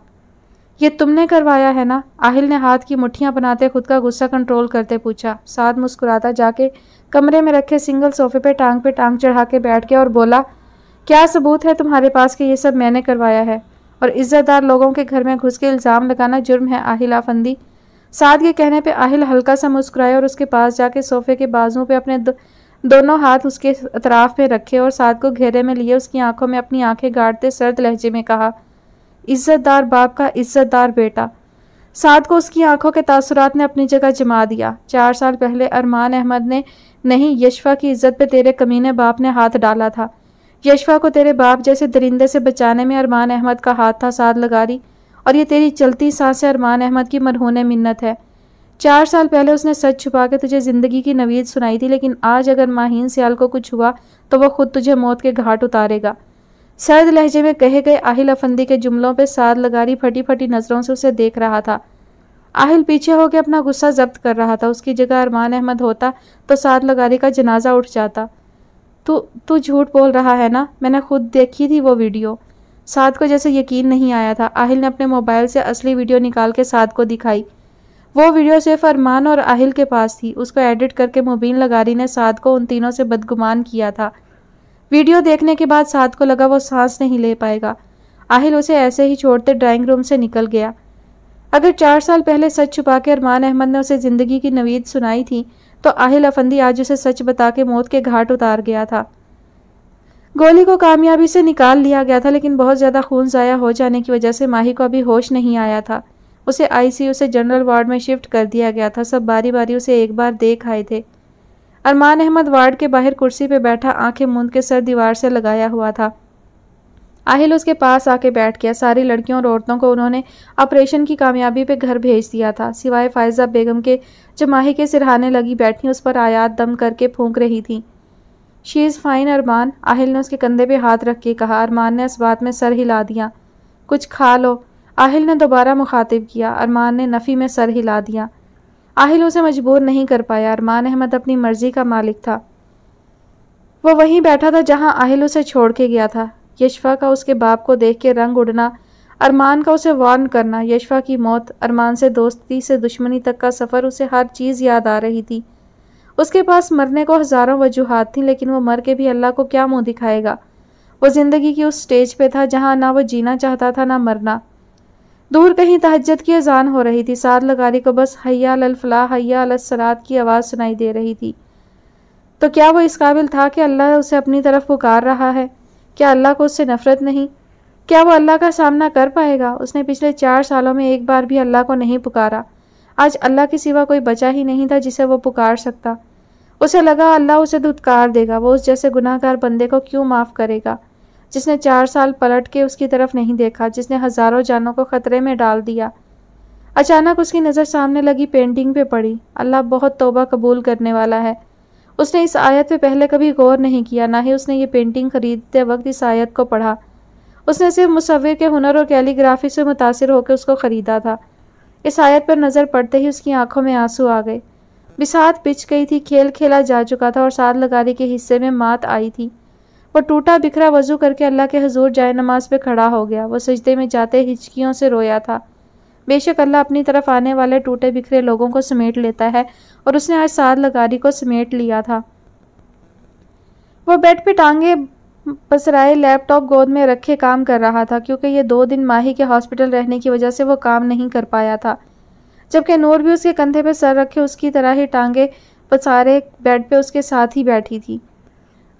ये तुमने करवाया है ना? आहिल ने हाथ की मुट्ठियां बनाते खुद का गुस्सा कंट्रोल करते पूछा। साद मुस्कुराता जाके कमरे में रखे सिंगल सोफे पे टांग चढ़ा के बैठ गया और बोला, क्या सबूत है तुम्हारे पास कि ये सब मैंने करवाया है? और इज्जतदार लोगों के घर में घुस के इल्ज़ाम लगाना जुर्म है आहिल अफंदी। साद के कहने पे आहिल हल्का सा मुस्कुराया और उसके पास जाके सोफे के बाजुओं पे अपने दोनों हाथ उसके अतराफ में रखे और साद को घेरे में लिए उसकी आंखों में अपनी आंखें गाड़ते सर्द लहजे में कहा, इज्जतदार बाप का इज्जतदार बेटा। साद को उसकी आंखों के तासुरात ने अपनी जगह जमा दिया। 4 साल पहले अरमान अहमद ने नहीं, यशफा की इज्जत पे तेरे कमीने बाप ने हाथ डाला था। यशफा को तेरे बाप जैसे दरिंदे से बचाने में अरमान अहमद का हाथ था साद लगारी, और ये तेरी चलती सांसें अरमान अहमद की मरहूने मिन्नत है। 4 साल पहले उसने सच छुपा के तुझे ज़िंदगी की नवीद सुनाई थी, लेकिन आज अगर माहीन सियाल को कुछ हुआ तो वह खुद तुझे मौत के घाट उतारेगा। सर्द लहजे में कहे गए आहिल अफंदी के जुमलों पे साद लगारी फटी फटी नज़रों से उसे देख रहा था। आहिल पीछे होकर अपना गुस्सा जब्त कर रहा था। उसकी जगह अरमान अहमद होता तो साद लगारी का जनाजा उठ जाता। तू झूठ बोल रहा है ना? मैंने खुद देखी थी वो वीडियो। साद को जैसे यकीन नहीं आया था। आहिल ने अपने मोबाइल से असली वीडियो निकाल के साद को दिखाई। वो वीडियो सिर्फ अरमान और आहिल के पास थी। उसको एडिट करके मुबीन लगारी ने साद को उन तीनों से बदगुमान किया था। वीडियो देखने के बाद साद को लगा वो सांस नहीं ले पाएगा। आहिल उसे ऐसे ही छोड़ते ड्राइंग रूम से निकल गया। अगर 4 साल पहले सच छुपा के अरमान अहमद ने उसे ज़िंदगी की नवीद सुनाई थी तो आहिल अफंदी आज उसे सच बता के मौत के घाट उतार गया था। गोली को कामयाबी से निकाल लिया गया था, लेकिन बहुत ज़्यादा खून ज़ाया हो जाने की वजह से माही को अभी होश नहीं आया था। उसे आईसीयू से जनरल वार्ड में शिफ्ट कर दिया गया था। सब बारी बारी उसे एक बार देख आए थे। अरमान अहमद वार्ड के बाहर कुर्सी पे बैठा आंखें मूंद के सर दीवार से लगाया हुआ था। आहिल उसके पास आके बैठ गया। सारी लड़कियों और औरतों को उन्होंने ऑपरेशन की कामयाबी पे घर भेज दिया था, सिवाय फायजा बेगम के जो माही के सिरहाने लगी बैठी उस पर आयात दम करके फूंक रही थी। शी इज़ फाइन अरमान, आहिल ने उसके कंधे पे हाथ रख के कहा। अरमान ने इस बात में सर हिला दिया। कुछ खा लो, आहिल ने दोबारा मुखातिब किया। अरमान ने नफ़ी में सर हिला दिया। आहिल उसे मजबूर नहीं कर पाया। अरमान अहमद अपनी मर्जी का मालिक था। वो वहीं बैठा था जहां आहिल उसे छोड़ के गया था। यशफा का उसके बाप को देख के रंग उड़ना, अरमान का उसे वार्न करना, यशफा की मौत, अरमान से दोस्ती से दुश्मनी तक का सफ़र, उसे हर चीज़ याद आ रही थी। उसके पास मरने को हज़ारों वजूहात थीं, लेकिन वो मर के भी अल्लाह को क्या मुँह दिखाएगा। वो ज़िंदगी की उस स्टेज पे था जहाँ ना वो जीना चाहता था ना मरना। दूर कहीं तहज्जुद की अजान हो रही थी। साद लगारी को बस हय्या अलल फलाह हय्या अलस सलात की आवाज़ सुनाई दे रही थी। तो क्या वो इस काबिल था कि अल्लाह उसे अपनी तरफ पुकार रहा है? क्या अल्लाह को उससे नफ़रत नहीं? क्या वो अल्लाह का सामना कर पाएगा? उसने पिछले 4 सालों में एक बार भी अल्लाह को नहीं पुकारा। आज अल्लाह के सिवा कोई बचा ही नहीं था जिसे वो पुकार सकता। उसे लगा अल्लाह उसे धुतकार देगा, वो उस जैसे गुनाहगार बंदे को क्यों माफ़ करेगा, जिसने 4 साल पलट के उसकी तरफ नहीं देखा, जिसने हज़ारों जानों को ख़तरे में डाल दिया। अचानक उसकी नज़र सामने लगी पेंटिंग पे पड़ी। अल्लाह बहुत तौबा कबूल करने वाला है। उसने इस आयत पे पहले कभी गौर नहीं किया, ना ही उसने ये पेंटिंग खरीदते वक्त इस आयत को पढ़ा। उसने सिर्फ मुसव्विर के हुनर और कैलीग्राफी से मुतासिर होकर उसको ख़रीदा था। इस आयत पर नज़र पड़ते ही उसकी आंखों में आंसू आ गए। बिसात पिच गई थी, खेल खेला जा चुका था और साद लगारी के हिस्से में मात आई थी। वो टूटा बिखरा वजू करके अल्लाह के हजूर जाए नमाज पे खड़ा हो गया। वो सजदे में जाते हिचकियों से रोया था। बेशक अल्लाह अपनी तरफ आने वाले टूटे बिखरे लोगों को समेट लेता है और उसने आज साद लगारी को समेट लिया था। वो बेड पे टांगे पसराए लैपटॉप गोद में रखे काम कर रहा था, क्योंकि ये 2 दिन माही के हॉस्पिटल रहने की वजह से वो काम नहीं कर पाया था। जबकि नूर भी उसके कंधे पे सर रखे उसकी तरह ही टांगे पसारे बेड पे उसके साथ ही बैठी थी।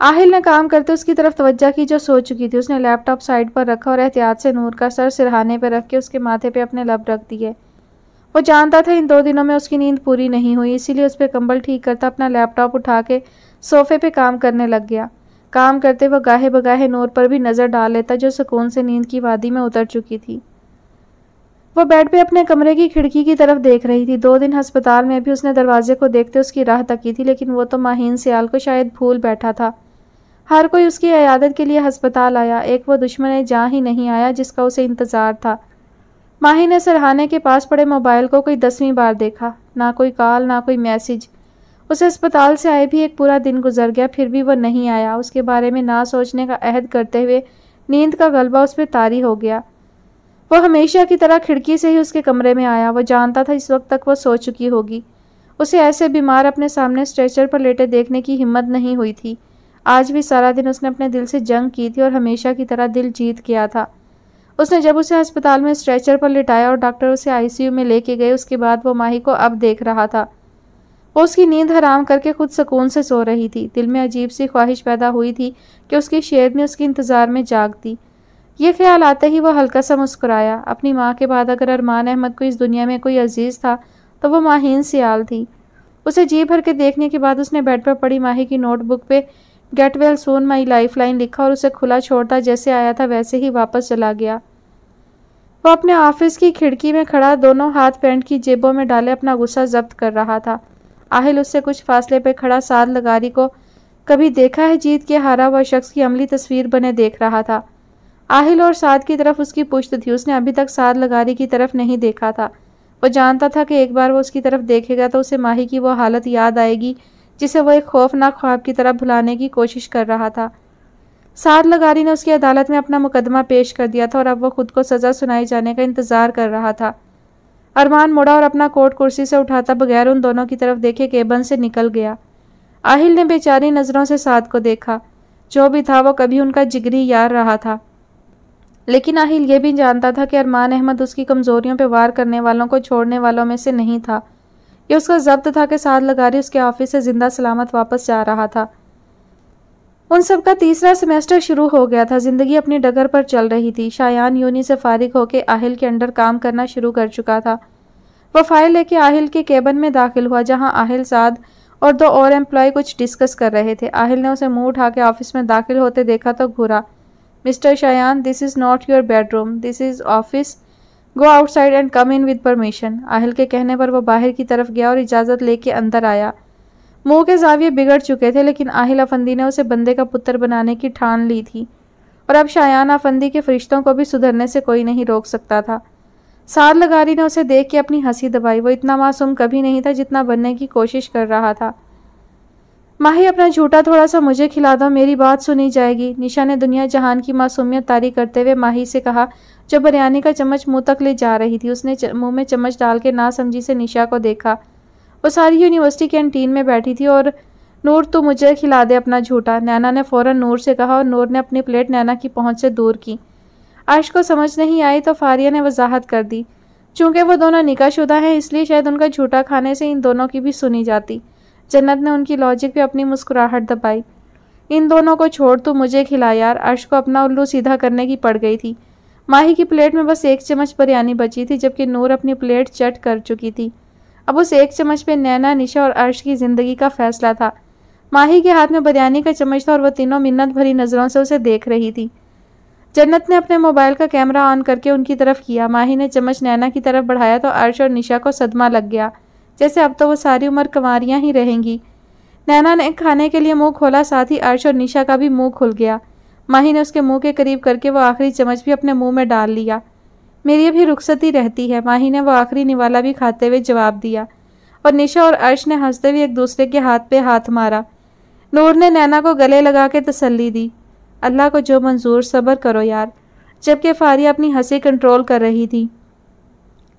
आहिल ने काम करते उसकी तरफ तवज्जो की जो सो चुकी थी। उसने लैपटॉप साइड पर रखा और एहतियात से नूर का सर सिरहाने पर रख के उसके माथे पे अपने लब रख दिए। वो जानता था इन 2 दिनों में उसकी नींद पूरी नहीं हुई, इसीलिए उस पर कंबल ठीक करता अपना लैपटॉप उठा के सोफे पे काम करने लग गया। काम करते वह गाहे बगाहे नूर पर भी नज़र डाल लेता जो सुकून से नींद की वादी में उतर चुकी थी। वो बेड पे अपने कमरे की खिड़की की तरफ देख रही थी। 2 दिन अस्पताल में भी उसने दरवाजे को देखते उसकी राह तकी थी, लेकिन वो तो माहीन सियाल को शायद भूल बैठा था। हर कोई उसकी अयादत के लिए अस्पताल आया, एक वो दुश्मन जहाँ ही नहीं आया जिसका उसे इंतज़ार था। माही ने सरहाने के पास पड़े मोबाइल को कोई 10वीं बार देखा। ना कोई कॉल, ना कोई मैसेज। उसे अस्पताल से आए भी एक पूरा दिन गुजर गया, फिर भी वो नहीं आया। उसके बारे में ना सोचने का अहद करते हुए नींद का गलबा उस पर तारी हो गया। वो हमेशा की तरह खिड़की से ही उसके कमरे में आया। वो जानता था इस वक्त तक वो सो चुकी होगी। उसे ऐसे बीमार अपने सामने स्ट्रेचर पर लेटे देखने की हिम्मत नहीं हुई थी। आज भी सारा दिन उसने अपने दिल से जंग की थी और हमेशा की तरह दिल जीत गया था। उसने जब उसे अस्पताल में स्ट्रेचर पर लिटाया और डॉक्टर उसे आईसीयू में लेके गए, उसके बाद वो माही को अब देख रहा था। वो उसकी नींद हराम करके खुद सुकून से सो रही थी। दिल में अजीब सी ख्वाहिश पैदा हुई थी कि उसकी शेरनी उसके इंतज़ार में जागती। ये ख्याल आते ही वो हल्का सा मुस्कुराया। अपनी माँ के बाद अगर अरमान अहमद को इस दुनिया में कोई अजीज़ था तो वो माहीन सियाल थी। उसे जी भर के देखने के बाद उसने बेड पर पड़ी माही की नोटबुक पे get well soon my life line लिखा और उसे खुला छोड़ता, जैसे आया था वैसे ही वापस चला गया। वो अपने ऑफिस की खिड़की में खड़ा दोनों हाथ पैंट की जेबों में डाले अपना गुस्सा जब्त कर रहा था। आहिल उससे कुछ फासले पे खड़ा साद लगारी को कभी देखा है जीत के हारा हुआ शख्स की अमली तस्वीर बने देख रहा था। आहिल और साद की तरफ उसकी पुश्त थी। उसने अभी तक साद लगारी की तरफ नहीं देखा था। वो जानता था कि एक बार वो उसकी तरफ देखेगा तो उसे माही की वो हालत याद आएगी जिसे वो एक खौफनाक ख्वाब की तरह भुलाने की कोशिश कर रहा था। साद लगारी ने उसकी अदालत में अपना मुकदमा पेश कर दिया था और अब वो खुद को सज़ा सुनाई जाने का इंतज़ार कर रहा था। अरमान मुड़ा और अपना कोट कुर्सी से उठाता बगैर उन दोनों की तरफ देखे केबन से निकल गया। आहिल ने बेचारी नज़रों से साद को देखा। जो भी था वो कभी उनका जिगरी यार रहा था, लेकिन आहिल ये भी जानता था कि अरमान अहमद उसकी कमज़ोरियों पर वार करने वालों को छोड़ने वालों में से नहीं था। ये उसका ज़ब्त था कि साद लगारी उसके ऑफिस से जिंदा सलामत वापस जा रहा था। उन सब का तीसरा सेमेस्टर शुरू हो गया था। ज़िंदगी अपनी डगर पर चल रही थी। शायान यूनी से फारिग होकर आहिल के अंडर काम करना शुरू कर चुका था। वह फाइल लेके आहिल के केबिन में दाखिल हुआ, जहां आहिल, साद और 2 और एम्प्लॉय कुछ डिस्कस कर रहे थे। आहिल ने उसे मुंह उठा के ऑफिस में दाखिल होते देखा तो घूरा। Mister Shayan, this is not your bedroom, this is office. Go outside and come in with permission. Aahil के कहने पर वो बाहर की तरफ गया और इजाज़त लेके अंदर आया। मुंह के जाविये बिगड़ चुके थे, लेकिन आहिल अफंदी ने उसे बंदे का पुत्र बनाने की ठान ली थी और अब शायान अफंदी के फरिश्तों को भी सुधरने से कोई नहीं रोक सकता था। साद लगारी ने उसे देख के अपनी हंसी दबाई। वो इतना मासूम कभी नहीं था जितना बनने की कोशिश कर रहा था। माही, अपना झूठा थोड़ा सा मुझे खिला दो, मेरी बात सुनी जाएगी। निशा ने दुनिया जहान की मासूमियत तारी करते हुए माही से कहा, जो बिरयानी का चम्मच मुंह तक ले जा रही थी। उसने मुंह में चम्मच डाल के नासमझी से निशा को देखा। वो सारी यूनिवर्सिटी कैंटीन में बैठी थी। और नूर, तू मुझे खिला दे अपना झूठा। नैना ने फ़ौरन नूर से कहा और नूर ने अपनी प्लेट नैना की पहुंच से दूर की। आयश को समझ नहीं आई तो फारिया ने वजाहत कर दी। चूँकि वो दोनों निकाहशुदा हैं, इसलिए शायद उनका झूठा खाने से इन दोनों की भी सुनी जाती। जन्नत ने उनकी लॉजिक पे अपनी मुस्कुराहट दबाई। इन दोनों को छोड़, तू मुझे खिला यार। अर्श को अपना उल्लू सीधा करने की पड़ गई थी। माही की प्लेट में बस 1 चम्मच बिरयानी बची थी, जबकि नूर अपनी प्लेट चट कर चुकी थी। अब उस एक चम्मच पे नैना, निशा और अर्श की ज़िंदगी का फैसला था। माही के हाथ में बिरयानी का चम्मच था और वह तीनों मिन्नत भरी नज़रों से उसे देख रही थी। जन्नत ने अपने मोबाइल का कैमरा ऑन करके उनकी तरफ किया। माही ने चम्मच नैना की तरफ बढ़ाया तो अर्श और निशा को सदमा लग गया, जैसे अब तो वो सारी उम्र कंवारियां ही रहेंगी। नैना ने खाने के लिए मुंह खोला, साथ ही अर्श और निशा का भी मुंह खुल गया। माही ने उसके मुंह के करीब करके वो आखिरी चम्मच भी अपने मुंह में डाल लिया। मेरी अभी रुखसती रहती है, माही ने वो आखिरी निवाला भी खाते हुए जवाब दिया। और निशा और अर्श ने हंसते हुए एक दूसरे के हाथ पे हाथ मारा। नूर ने नैना को गले लगा के तसल्ली दी। अल्लाह को जो मंजूर, सब्र करो यार। जबकि फारिया अपनी हंसी कंट्रोल कर रही थी।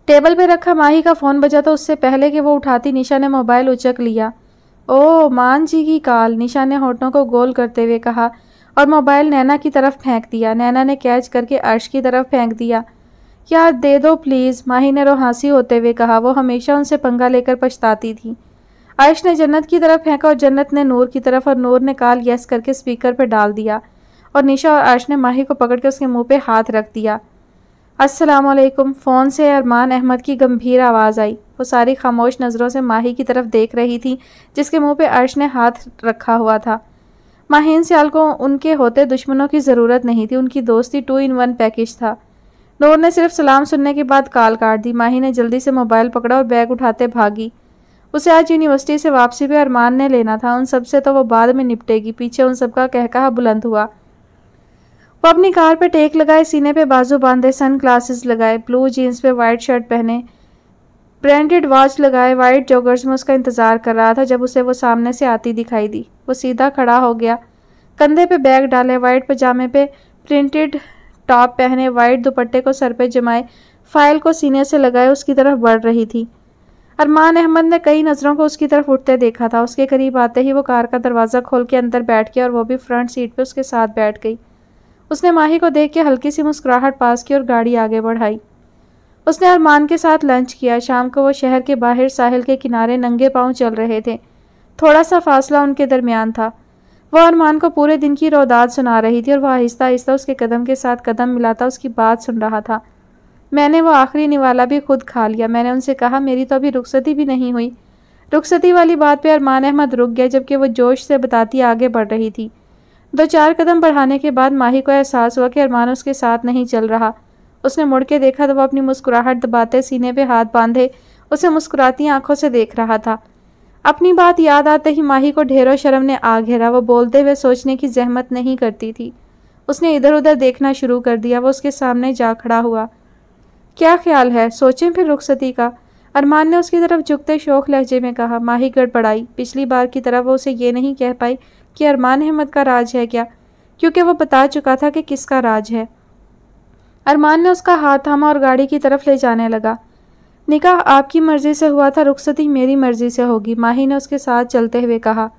टेबल पे रखा माही का फ़ोन बजा तो उससे पहले कि वो उठाती निशा ने मोबाइल उचक लिया। ओ मान जी की काल, निशा ने होठों को गोल करते हुए कहा और मोबाइल नैना की तरफ फेंक दिया। नैना ने कैच करके अर्श की तरफ फेंक दिया। यार दे दो प्लीज़, माही ने रोहासी होते हुए कहा। वो हमेशा उनसे पंगा लेकर पछताती थी। अर्श ने जन्नत की तरफ फेंका और जन्नत ने नूर की तरफ, और नूर ने काल यस करके स्पीकर पर डाल दिया। और निशा और अर्श ने माही को पकड़ के उसके मुंह पे हाथ रख दिया। अस्सलामुअलैकुम। फ़ोन से अरमान अहमद की गंभीर आवाज़ आई। वो सारी खामोश नज़रों से माही की तरफ देख रही थी, जिसके मुंह पे अर्श ने हाथ रखा हुआ था। माहीन सियाल को उनके होते दुश्मनों की ज़रूरत नहीं थी, उनकी दोस्ती 2 in 1 पैकेज था। नूर ने सिर्फ सलाम सुनने के बाद कॉल काट दी। माही ने जल्दी से मोबाइल पकड़ा और बैग उठाते भागी। उसे आज यूनिवर्सिटी से वापसी पे अरमान ने लेना था। उन सब से तो वो बाद में निपटेगी। पीछे उन सबका कहकहा बुलंद हुआ। वो अपनी कार पे टेक लगाए, सीने पे बाजू बांधे, सन ग्लासेस लगाए, ब्लू जीन्स पे वाइट शर्ट पहने, ब्रांडेड वॉच लगाए, वाइट जॉगर्स में उसका इंतज़ार कर रहा था जब उसे वो सामने से आती दिखाई दी। वो सीधा खड़ा हो गया, कंधे पे बैग डाले, वाइट पजामे पे प्रिंटेड टॉप पहने, वाइट दुपट्टे को सर पे जमाए, फाइल को सीने से लगाए उसकी तरफ बढ़ रही थी। अरमान अहमद ने कई नज़रों को उसकी तरफ उठते देखा था। उसके करीब आते ही वो कार का दरवाज़ा खोल के अंदर बैठ गया और वो भी फ्रंट सीट पे उसके साथ बैठ गई। उसने माही को देख के हल्की सी मुस्कुराहट पास की और गाड़ी आगे बढ़ाई। उसने अरमान के साथ लंच किया। शाम को वो शहर के बाहर साहिल के किनारे नंगे पांव चल रहे थे। थोड़ा सा फासला उनके दरमियान था। वह अरमान को पूरे दिन की रौदाद सुना रही थी और वह आहिस्ता आहिस्ता उसके कदम के साथ कदम मिलाता उसकी बात सुन रहा था। मैंने वो आखिरी निवाला भी खुद खा लिया। मैंने उनसे कहा मेरी तो अभी रुखसती भी नहीं हुई। रुखसती वाली बात पे अरमान अहमद रुक गया, जबकि वो जोश से बताती आगे बढ़ रही थी। 2-4 कदम बढ़ाने के बाद माही को एहसास हुआ कि अरमान उसके साथ नहीं चल रहा। उसने मुड़ के देखा तो वह अपनी मुस्कुराहट दबाते सीने पे हाथ बांधे उसे मुस्कुराती आंखों से देख रहा था। अपनी बात याद आते ही माही को ढेरों शर्म ने आ घेरा। वो बोलते हुए सोचने की जहमत नहीं करती थी। उसने इधर उधर देखना शुरू कर दिया। वो उसके सामने जा खड़ा हुआ। क्या ख्याल है, सोचें फिर रुखसती का? अरमान ने उसकी तरफ झुकते शौक लहजे में कहा। माही गड़बड़ाई। पिछली बार की तरह वो उसे ये नहीं कह पाई कि अरमान अहमद का राज है क्या, क्योंकि वो बता चुका था कि किसका राज है। अरमान ने उसका हाथ थामा और गाड़ी की तरफ ले जाने लगा। निकाह आपकी मर्जी से हुआ था, रुखसती मेरी मर्जी से होगी, माही ने उसके साथ चलते हुए कहा।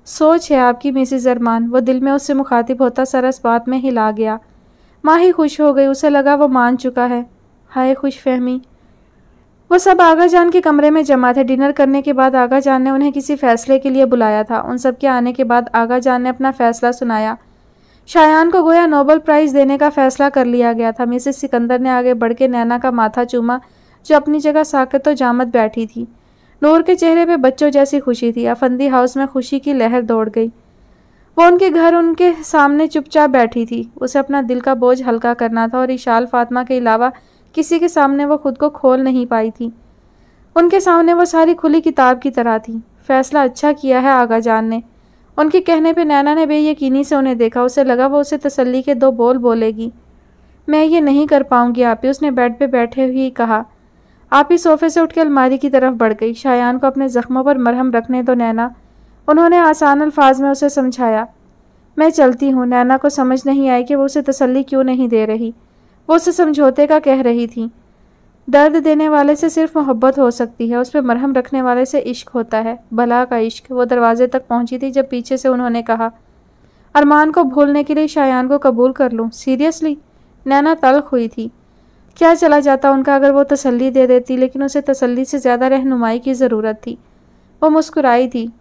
सोच है आपकी मिसिज अरमान। वो दिल में उससे मुखातिब होता सर इस बात में हिला गया। माही खुश हो गई। उसे लगा वो मान चुका है। हाय खुशफहमी। वो सब आगा जान के कमरे में जमा थे। डिनर करने के बाद आगा जान ने उन्हें किसी फैसले के लिए बुलाया था। उन सब के आने के बाद आगा जान ने अपना फैसला सुनाया। शायान को गोया नोबेल प्राइज़ देने का फैसला कर लिया गया था। मिसेस सिकंदर ने आगे बढ़ के नैना का माथा चूमा, जो अपनी जगह साकत तो जामत बैठी थी। नूर के चेहरे पे बच्चों जैसी खुशी थी। अफंदी हाउस में खुशी की लहर दौड़ गई। वो उनके घर उनके सामने चुपचाप बैठी थी। उसे अपना दिल का बोझ हल्का करना था और इशाल फातिमा के अलावा किसी के सामने वो खुद को खोल नहीं पाई थी। उनके सामने वो सारी खुली किताब की तरह थी। फैसला अच्छा किया है आगा जान ने। उनके कहने पे नैना ने बेयकीनी से उन्हें देखा। उसे लगा वो उसे तसल्ली के 2 बोल बोलेगी। मैं ये नहीं कर पाऊंगी आपी, उसने बेड पे बैठे हुए कहा। आपी सोफे से उठ के अलमारी की तरफ बढ़ गई। शायान को अपने जख्मों पर मरहम रखने दो नैना, उन्होंने आसान अल्फाज में उसे समझाया। मैं चलती हूँ। नैना को समझ नहीं आई कि वो उसे तसल्ली क्यों नहीं दे रही। वो उसे समझौते का कह रही थी। दर्द देने वाले से सिर्फ मोहब्बत हो सकती है, उस पर मरहम रखने वाले से इश्क होता है, भला का इश्क। वो दरवाजे तक पहुंची थी जब पीछे से उन्होंने कहा, अरमान को भूलने के लिए शायान को कबूल कर लूँ? सीरियसली? नैना तल्ख हुई थी। क्या चला जाता उनका अगर वो तसल्ली दे देती, लेकिन उसे तसल्ली से ज़्यादा रहनुमाई की ज़रूरत थी। वो मुस्कुराई थी।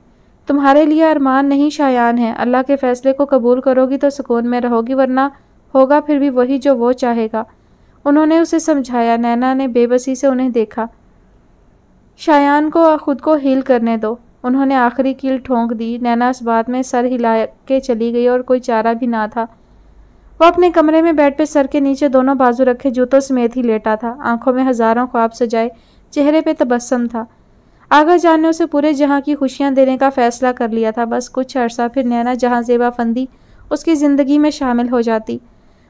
तुम्हारे लिए अरमान नहीं शायान है। अल्लाह के फ़ैसले को कबूल करोगी तो सुकून में रहोगी, वरना होगा फिर भी वही जो वो चाहेगा, उन्होंने उसे समझाया। नैना ने बेबसी से उन्हें देखा। शायान को खुद को हील करने दो। उन्होंने आखिरी कील ठोंक दी। नैना इस बात में सर हिला के चली गई और कोई चारा भी ना था। वो अपने कमरे में बेड पे सर के नीचे दोनों बाजू रखे जूतों समेत ही लेटा था। आंखों में हजारों ख्वाब सजाए, चेहरे पे तबस्सुम था। आगा जान ने उसे पूरे जहां की खुशियां देने का फैसला कर लिया था। बस कुछ अरसा फिर नैना जहां ज़ेबा फंदी उसकी ज़िंदगी में शामिल हो जाती।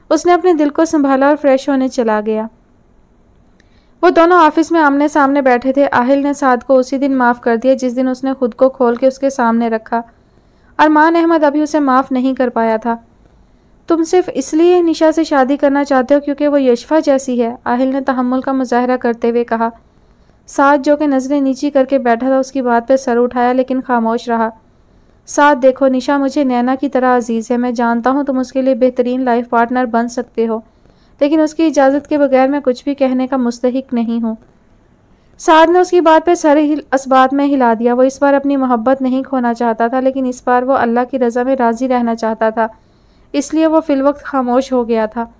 उसने अपने दिल को संभाला और फ्रेश होने चला गया। वो दोनों ऑफिस में आमने सामने बैठे थे। आहिल ने साद को उसी दिन माफ़ कर दिया जिस दिन उसने खुद को खोल के उसके सामने रखा। अरमान अहमद अभी उसे माफ़ नहीं कर पाया था। तुम सिर्फ इसलिए निशा से शादी करना चाहते हो क्योंकि वो यशफा जैसी है, आहिल ने तहम्मुल का मुजाहरा करते हुए कहा। साद जो कि नज़रें नीची करके बैठा था उसकी बात पर सर उठाया लेकिन खामोश रहा। साद देखो, निशा मुझे नैना की तरह अजीज़ है। मैं जानता हूँ तुम उसके लिए बेहतरीन लाइफ पार्टनर बन सकते हो, लेकिन उसकी इजाज़त के बगैर मैं कुछ भी कहने का मुस्तहिक नहीं हूँ। साद ने उसकी बात पर सर असबात में हिला दिया। वो इस बार अपनी मोहब्बत नहीं खोना चाहता था, लेकिन इस बार वो अल्लाह की रज़ा में राज़ी रहना चाहता था, इसलिए वो फिलवक्त खामोश हो गया था।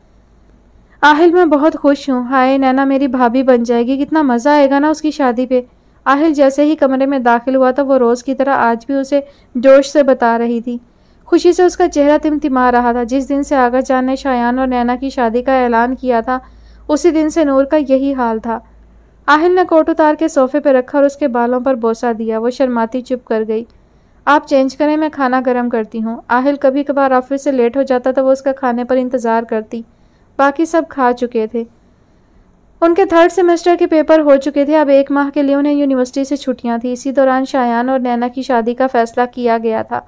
आहिल मैं बहुत खुश हूँ। हाय नैना मेरी भाभी बन जाएगी, कितना मज़ा आएगा ना उसकी शादी पे। आहिल जैसे ही कमरे में दाखिल हुआ था वो रोज़ की तरह आज भी उसे जोश से बता रही थी। खुशी से उसका चेहरा तिमतिमा रहा था। जिस दिन से आगा जान ने शायान और नैना की शादी का ऐलान किया था उसी दिन से नूर का यही हाल था। आहिल ने कोट उतार के सोफे पर रखा और उसके बालों पर बोसा दिया। वो शर्माती चुप कर गई। आप चेंज करें, मैं खाना गर्म करती हूँ। आहिल कभी कभार ऑफिस से लेट हो जाता तो वो उसका खाने पर इंतज़ार करती। बाकी सब खा चुके थे। उनके 3rd सेमेस्टर के पेपर हो चुके थे। अब 1 माह के लिए उन्हें यूनिवर्सिटी से छुट्टियां थी। इसी दौरान शायान और नैना की शादी का फैसला किया गया था।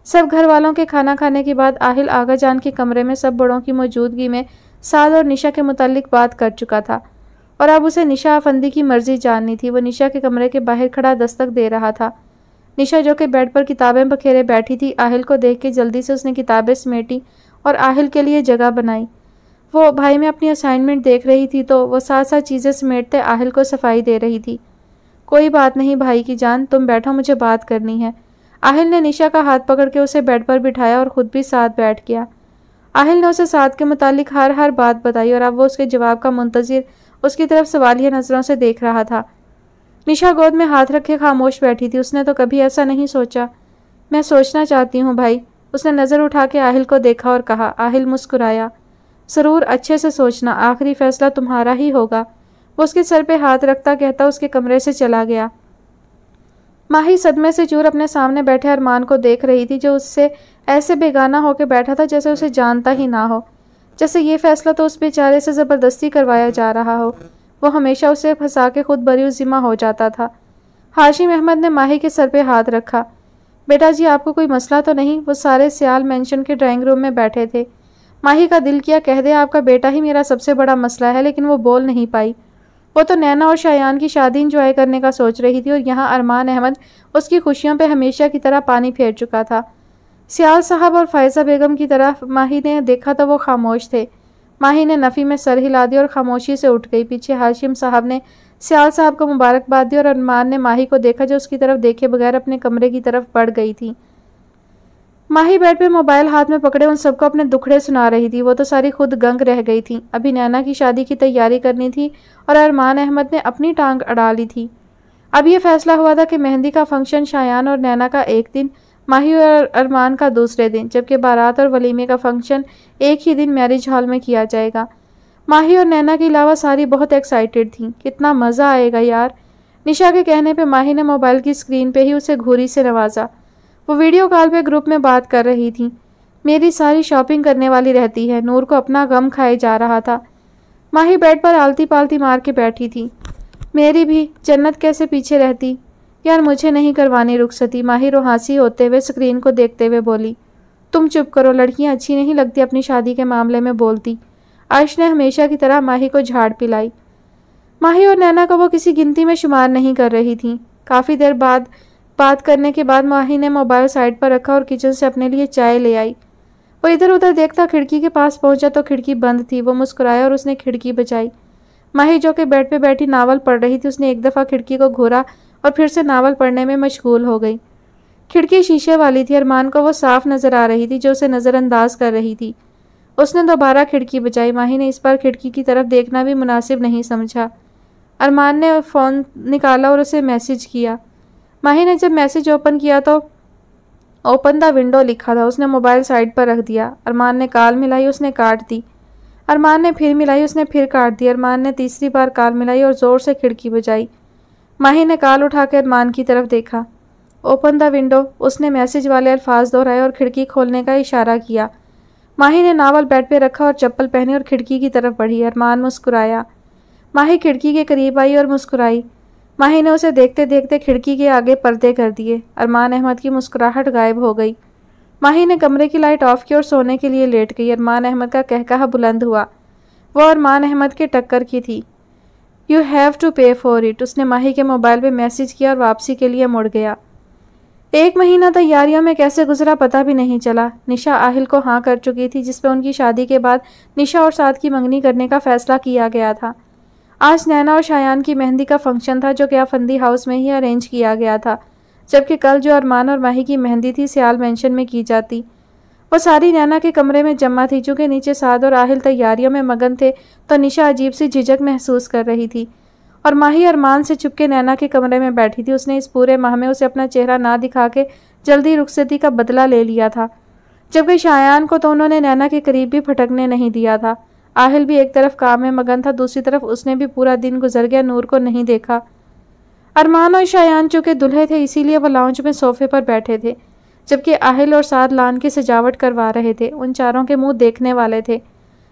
सब घर वालों के खाना खाने के बाद आहिल आगा जान के कमरे में सब बड़ों की मौजूदगी में साद और निशा के मुतालिक बात कर चुका था और अब उसे निशा अफंदी की मर्जी जाननी थी। वो निशा के कमरे के बाहर खड़ा दस्तक दे रहा था। निशा जो कि बेड पर किताबें बखेरे बैठी थी, आहिल को देख के जल्दी से उसने किताबें समेटी और आहिल के लिए जगह बनाई। वो भाई में अपनी असाइनमेंट देख रही थी तो वो साथ साथ चीज़ें समेटते आहिल को सफाई दे रही थी। कोई बात नहीं भाई की जान, तुम बैठो, मुझे बात करनी है। आहिल ने निशा का हाथ पकड़ के उसे बेड पर बिठाया और खुद भी साथ बैठ गया। आहिल ने उसे साथ के मुतालिक हर बात बताई और अब वो उसके जवाब का मुंतजिर उसकी तरफ सवालिया नज़रों से देख रहा था। निशा गोद में हाथ रखे खामोश बैठी थी। उसने तो कभी ऐसा नहीं सोचा। मैं सोचना चाहती हूँ भाई। उसने नज़र उठा के आहिल को देखा और कहा। आहिल मुस्कुराया। ज़रूर, अच्छे से सोचना, आखिरी फैसला तुम्हारा ही होगा। वो उसके सर पे हाथ रखता कहता उसके कमरे से चला गया। माही सदमे से चूर अपने सामने बैठे अरमान को देख रही थी जो उससे ऐसे बेगाना होकर बैठा था जैसे उसे जानता ही ना हो, जैसे ये फैसला तो उस बेचारे से ज़बरदस्ती करवाया जा रहा हो। वो हमेशा उसे फंसा के खुद बरिउज़िम्मा हो जाता था। हाशिम अहमद ने माही के सर पे हाथ रखा। बेटा जी, आपको कोई मसला तो नहीं? वो सारे सियाल मेंशन के ड्राइंग रूम में बैठे थे। माही का दिल किया कह दे आपका बेटा ही मेरा सबसे बड़ा मसला है, लेकिन वो बोल नहीं पाई। वो तो नैना और शायान की शादी इंजॉय करने का सोच रही थी और यहाँ अरमान अहमद उसकी खुशियों पे हमेशा की तरह पानी फेर चुका था। सियाल साहब और फ़ायज़ा बेगम की तरफ माही ने देखा तो वो खामोश थे। माही ने नफ़ी में सर हिला दिया और खामोशी से उठ गई। पीछे हाशिम साहब ने सियाल साहब को मुबारकबाद दी और अरमान ने माही को देखा जो उसकी तरफ देखे बगैर अपने कमरे की तरफ बढ़ गई थी। माही बेड पे मोबाइल हाथ में पकड़े उन सबको अपने दुखड़े सुना रही थी। वो तो सारी खुद गंग रह गई थी। अभी नैना की शादी की तैयारी करनी थी और अरमान अहमद ने अपनी टांग अड़ा ली थी। अब ये फैसला हुआ था कि मेहंदी का फंक्शन शायान और नैना का एक दिन, माही और अरमान का दूसरे दिन, जबकि बारात और वलीमे का फंक्शन एक ही दिन मैरिज हॉल में किया जाएगा। माही और नैना के अलावा सारी बहुत एक्साइटेड थी। कितना मज़ा आएगा यार। निशा के कहने पे माही ने मोबाइल की स्क्रीन पे ही उसे घूरी से नवाजा। वो वीडियो कॉल पे ग्रुप में बात कर रही थी। मेरी सारी शॉपिंग करने वाली रहती है। नूर को अपना गम खाए जा रहा था। माही बेड पर आलती पालती मार के बैठी थी। मेरी भी जन्नत कैसे पीछे रहती यार, मुझे नहीं करवानी रुखसती। माही रोहासी होते हुए स्क्रीन को देखते हुए बोली। तुम चुप करो, लड़कियां अच्छी नहीं लगती अपनी शादी के मामले में बोलती। आयश ने हमेशा की तरह माही को झाड़ पिलाई। माही और नैना को वो किसी गिनती में शुमार नहीं कर रही थी। काफ़ी देर बाद बात करने के बाद माही ने मोबाइल साइड पर रखा और किचन से अपने लिए चाय ले आई। वो इधर उधर देखता खिड़की के पास पहुंचा तो खिड़की बंद थी। वो मुस्कुराया और उसने खिड़की बचाई। माही जो कि बेड पे बैठी नावल पढ़ रही थी, उसने एक दफ़ा खिड़की को घूरा और फिर से नावल पढ़ने में मशगूल हो गई। खिड़की शीशे वाली थी। अरमान को वो साफ नज़र आ रही थी जो उसे नज़रअंदाज कर रही थी। उसने दोबारा खिड़की बचाई। माही ने इस बार खिड़की की तरफ देखना भी मुनासिब नहीं समझा। अरमान ने फ़ोन निकाला और उसे मैसेज किया। माही ने जब मैसेज ओपन किया तो ओपन द विंडो लिखा था। उसने मोबाइल साइड पर रख दिया। अरमान ने कॉल मिलाई, उसने काट दी। अरमान ने फिर मिलाई, उसने फिर काट दी। अरमान ने तीसरी बार कॉल मिलाई और ज़ोर से खिड़की बजाई। माही ने कॉल उठाकर अरमान की तरफ देखा। ओपन द विंडो, उसने मैसेज वाले अल्फाज दोहराए और खिड़की खोलने का इशारा किया। माही ने नावल बेड पे रखा और चप्पल पहनी और खिड़की की तरफ बढ़ी। अरमान मुस्कुराया। माही खिड़की के करीब आई और मुस्कुराई। माही ने उसे देखते देखते खिड़की के आगे पर्दे कर दिए। अरमान अहमद की मुस्कुराहट गायब हो गई। माही ने कमरे की लाइट ऑफ की और सोने के लिए लेट गई। अरमान अहमद का कहकहा बुलंद हुआ। वो अरमान अहमद के टक्कर की थी। यू हैव टू पे फॉर इट। उसने माही के मोबाइल पे मैसेज किया और वापसी के लिए मुड़ गया। 1 महीना तैयारियों में कैसे गुजरा पता भी नहीं चला। निशा आहिल को हाँ कर चुकी थी, जिस पे उनकी शादी के बाद निशा और साद की मंगनी करने का फैसला किया गया था। आज नैना और शायान की मेहंदी का फंक्शन था, जो कि फंदी हाउस में ही अरेंज किया गया था, जबकि कल जो अरमान और माही की मेहंदी थी सियाल मेंशन में की जाती। वो सारी नैना के कमरे में जमा थी। चूँकि नीचे साद और आहिल तैयारियों में मगन थे, तो निशा अजीब सी झिझक महसूस कर रही थी और माही अरमान से चुपके नैना के कमरे में बैठी थी। उसने इस पूरे माह में उसे अपना चेहरा ना दिखा के जल्दी रुखसती का बदला ले लिया था, जबकि शायान को तो उन्होंने नैना के करीब भी फटकने नहीं दिया था। आहिल भी एक तरफ काम में मगन था, दूसरी तरफ उसने भी पूरा दिन गुजर गया, नूर को नहीं देखा। अरमान और शायान चूँकि दुल्हे थे, इसीलिए वो लाउंज में सोफे पर बैठे थे, जबकि आहिल और साद लान की सजावट करवा रहे थे। उन चारों के मुंह देखने वाले थे।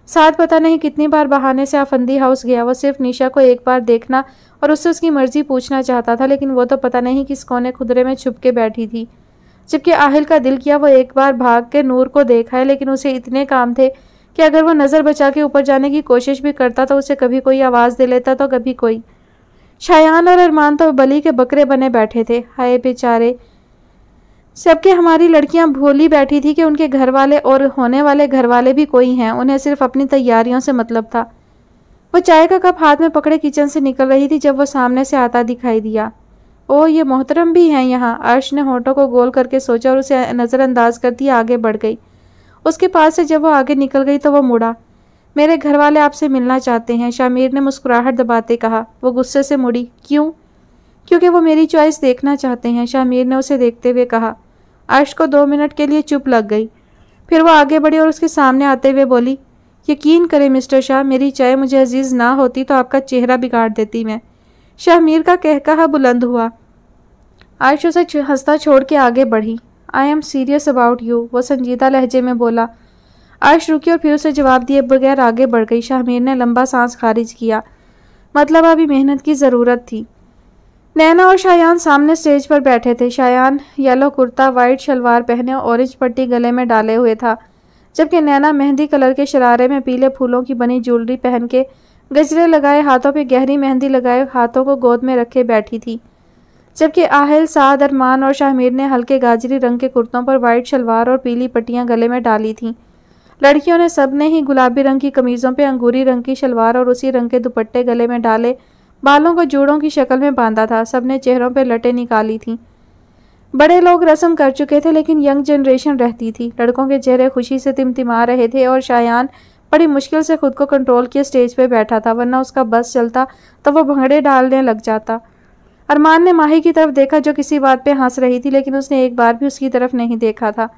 साद पता नहीं कितनी बार बहाने से आफंदी हाउस गया। वो सिर्फ निशा को एक बार देखना और उससे उसकी मर्जी पूछना चाहता था, लेकिन वो तो पता नहीं किस कोने खुदरे में छुप के बैठी थी। जबकि आहिल का दिल किया वो एक बार भाग के नूर को देखा है, लेकिन उसे इतने काम थे कि अगर वो नज़र बचा के ऊपर जाने की कोशिश भी करता तो उसे कभी कोई आवाज़ दे लेता तो कभी कोई। शायान और अरमान तो बली के बकरे बने बैठे थे। हाय बेचारे, सबके हमारी लड़कियां भोली बैठी थी कि उनके घर वाले और होने वाले घर वाले भी कोई हैं, उन्हें सिर्फ अपनी तैयारियों से मतलब था। वो चाय का कप हाथ में पकड़े किचन से निकल रही थी जब वो सामने से आता दिखाई दिया। ओ, ये मोहतरम भी हैं यहाँ। अर्श ने होठों को गोल करके सोचा और उसे नज़रअंदाज करती आगे बढ़ गई। उसके पास से जब वो आगे निकल गई तो वो मुड़ा। मेरे घर वाले आपसे मिलना चाहते हैं, शामिर ने मुस्कुराहट दबाते कहा। वो गुस्से से मुड़ी। क्यों? क्योंकि वो मेरी चॉइस देखना चाहते हैं, शामिर ने उसे देखते हुए कहा। अर्श को 2 मिनट के लिए चुप लग गई। फिर वो आगे बढ़ी और उसके सामने आते हुए बोली, यकीन करें मिस्टर शाह, मेरी चाय मुझे अजीज़ ना होती तो आपका चेहरा बिगाड़ देती मैं। शामिर का कहकहा बुलंद हुआ। अर्श उसे हंसता छोड़ के आगे बढ़ी। I am serious about you, वो संजीदा लहजे में बोला। अर्श रुकी और फिर उसे जवाब दिए बगैर आगे बढ़ गई। शामिर ने लंबा सांस खारिज किया। मतलब अभी मेहनत की ज़रूरत थी। नैना और शायान सामने स्टेज पर बैठे थे। शायान येलो कुर्ता, वाइट शलवार पहने और ऑरेंज पट्टी गले में डाले हुए था, जबकि नैना मेहंदी कलर के शरारे में पीले फूलों की बनी ज्वेलरी पहन के, गजरे लगाए, हाथों पे गहरी मेहंदी लगाए, हाथों को गोद में रखे बैठी थी। जबकि आहिल, साद, अरमान और शामिर ने हल्के गाजरी रंग के कुर्तों पर वाइट शलवार और पीली पट्टियां गले में डाली थीं। लड़कियों ने सब ने ही गुलाबी रंग की कमीज़ों पे अंगूरी रंग की शलवार और उसी रंग के दुपट्टे गले में डाले, बालों को जूड़ों की शक्ल में बांधा था। सब ने चेहरों पे लटें निकाली थीं। बड़े लोग रस्म कर चुके थे, लेकिन यंग जनरेशन रहती थी। लड़कों के चेहरे खुशी से तिमतिमा रहे थे और शायान बड़ी मुश्किल से खुद को कंट्रोल किए स्टेज पे बैठा था, वरना उसका बस चलता तो वो भंगड़े डालने लग जाता। अरमान ने माही की तरफ देखा, जो किसी बात पे हंस रही थी, लेकिन उसने एक बार भी उसकी तरफ नहीं देखा था।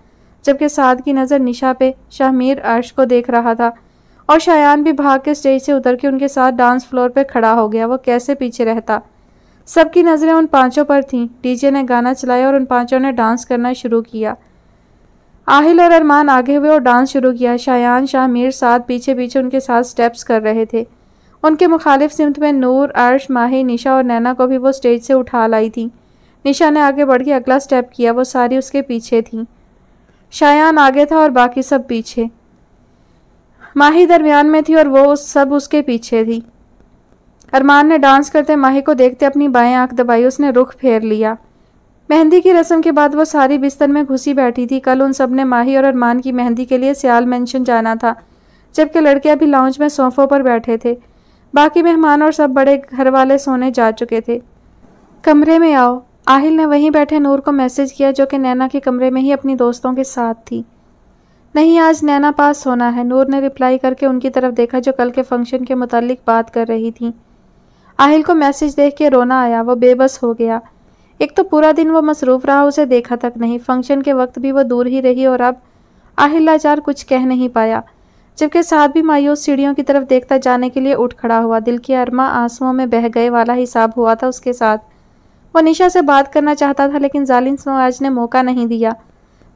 जबकि साद की नज़र निशा पे, शामिर अर्श को देख रहा था और शायान भी भाग के स्टेज से उतर के उनके साथ डांस फ्लोर पे खड़ा हो गया। वो कैसे पीछे रहता। सबकी नज़रें उन पांचों पर थीं। डीजे ने गाना चलाया और उन पांचों ने डांस करना शुरू किया। आहिल और अरमान आगे हुए और डांस शुरू किया। शायान, शामिर, साद पीछे पीछे उनके साथ स्टेप्स कर रहे थे। उनके मुखालिफ सिमत में नूर, अर्श, माही, निशा और नैना को भी वो स्टेज से उठा लाई थी। निशा ने आगे बढ़ के अगला स्टेप किया। वो सारी उसके पीछे थीं। शायान आगे था और बाकी सब पीछे। माही दरमियान में थी और वो सब उसके पीछे थी। अरमान ने डांस करते माही को देखते अपनी बाएं आंख दबाई। उसने रुख फेर लिया। मेहंदी की रस्म के बाद वो सारी बिस्तर में घुसी बैठी थी। कल उन सब ने माही और अरमान की मेहंदी के लिए सियाल मेंशन जाना था, जबकि लड़के अभी लाउंज में सोफों पर बैठे थे। बाकी मेहमान और सब बड़े घर वाले सोने जा चुके थे। कमरे में आओ। आहिल ने वहीं बैठे नूर को मैसेज किया, जो कि नैना के कमरे में ही अपनी दोस्तों के साथ थी। नहीं, आज नैना पास सोना है, नूर ने रिप्लाई करके उनकी तरफ देखा, जो कल के फंक्शन के मुतालिक बात कर रही थी। आहिल को मैसेज देख के रोना आया। वो बेबस हो गया। एक तो पूरा दिन वो मसरूफ रहा, उसे देखा तक नहीं। फंक्शन के वक्त भी वो दूर ही रही और अब आहिल लाचार कुछ कह नहीं पाया, जबकि साथ भी मायूस सीढ़ियों की तरफ देखता जाने के लिए उठ खड़ा हुआ। दिल की अरमा आंसुओं में बह गए वाला हिसाब हुआ था उसके साथ। वो निशा से बात करना चाहता था, लेकिन जालिम समाज ने मौका नहीं दिया।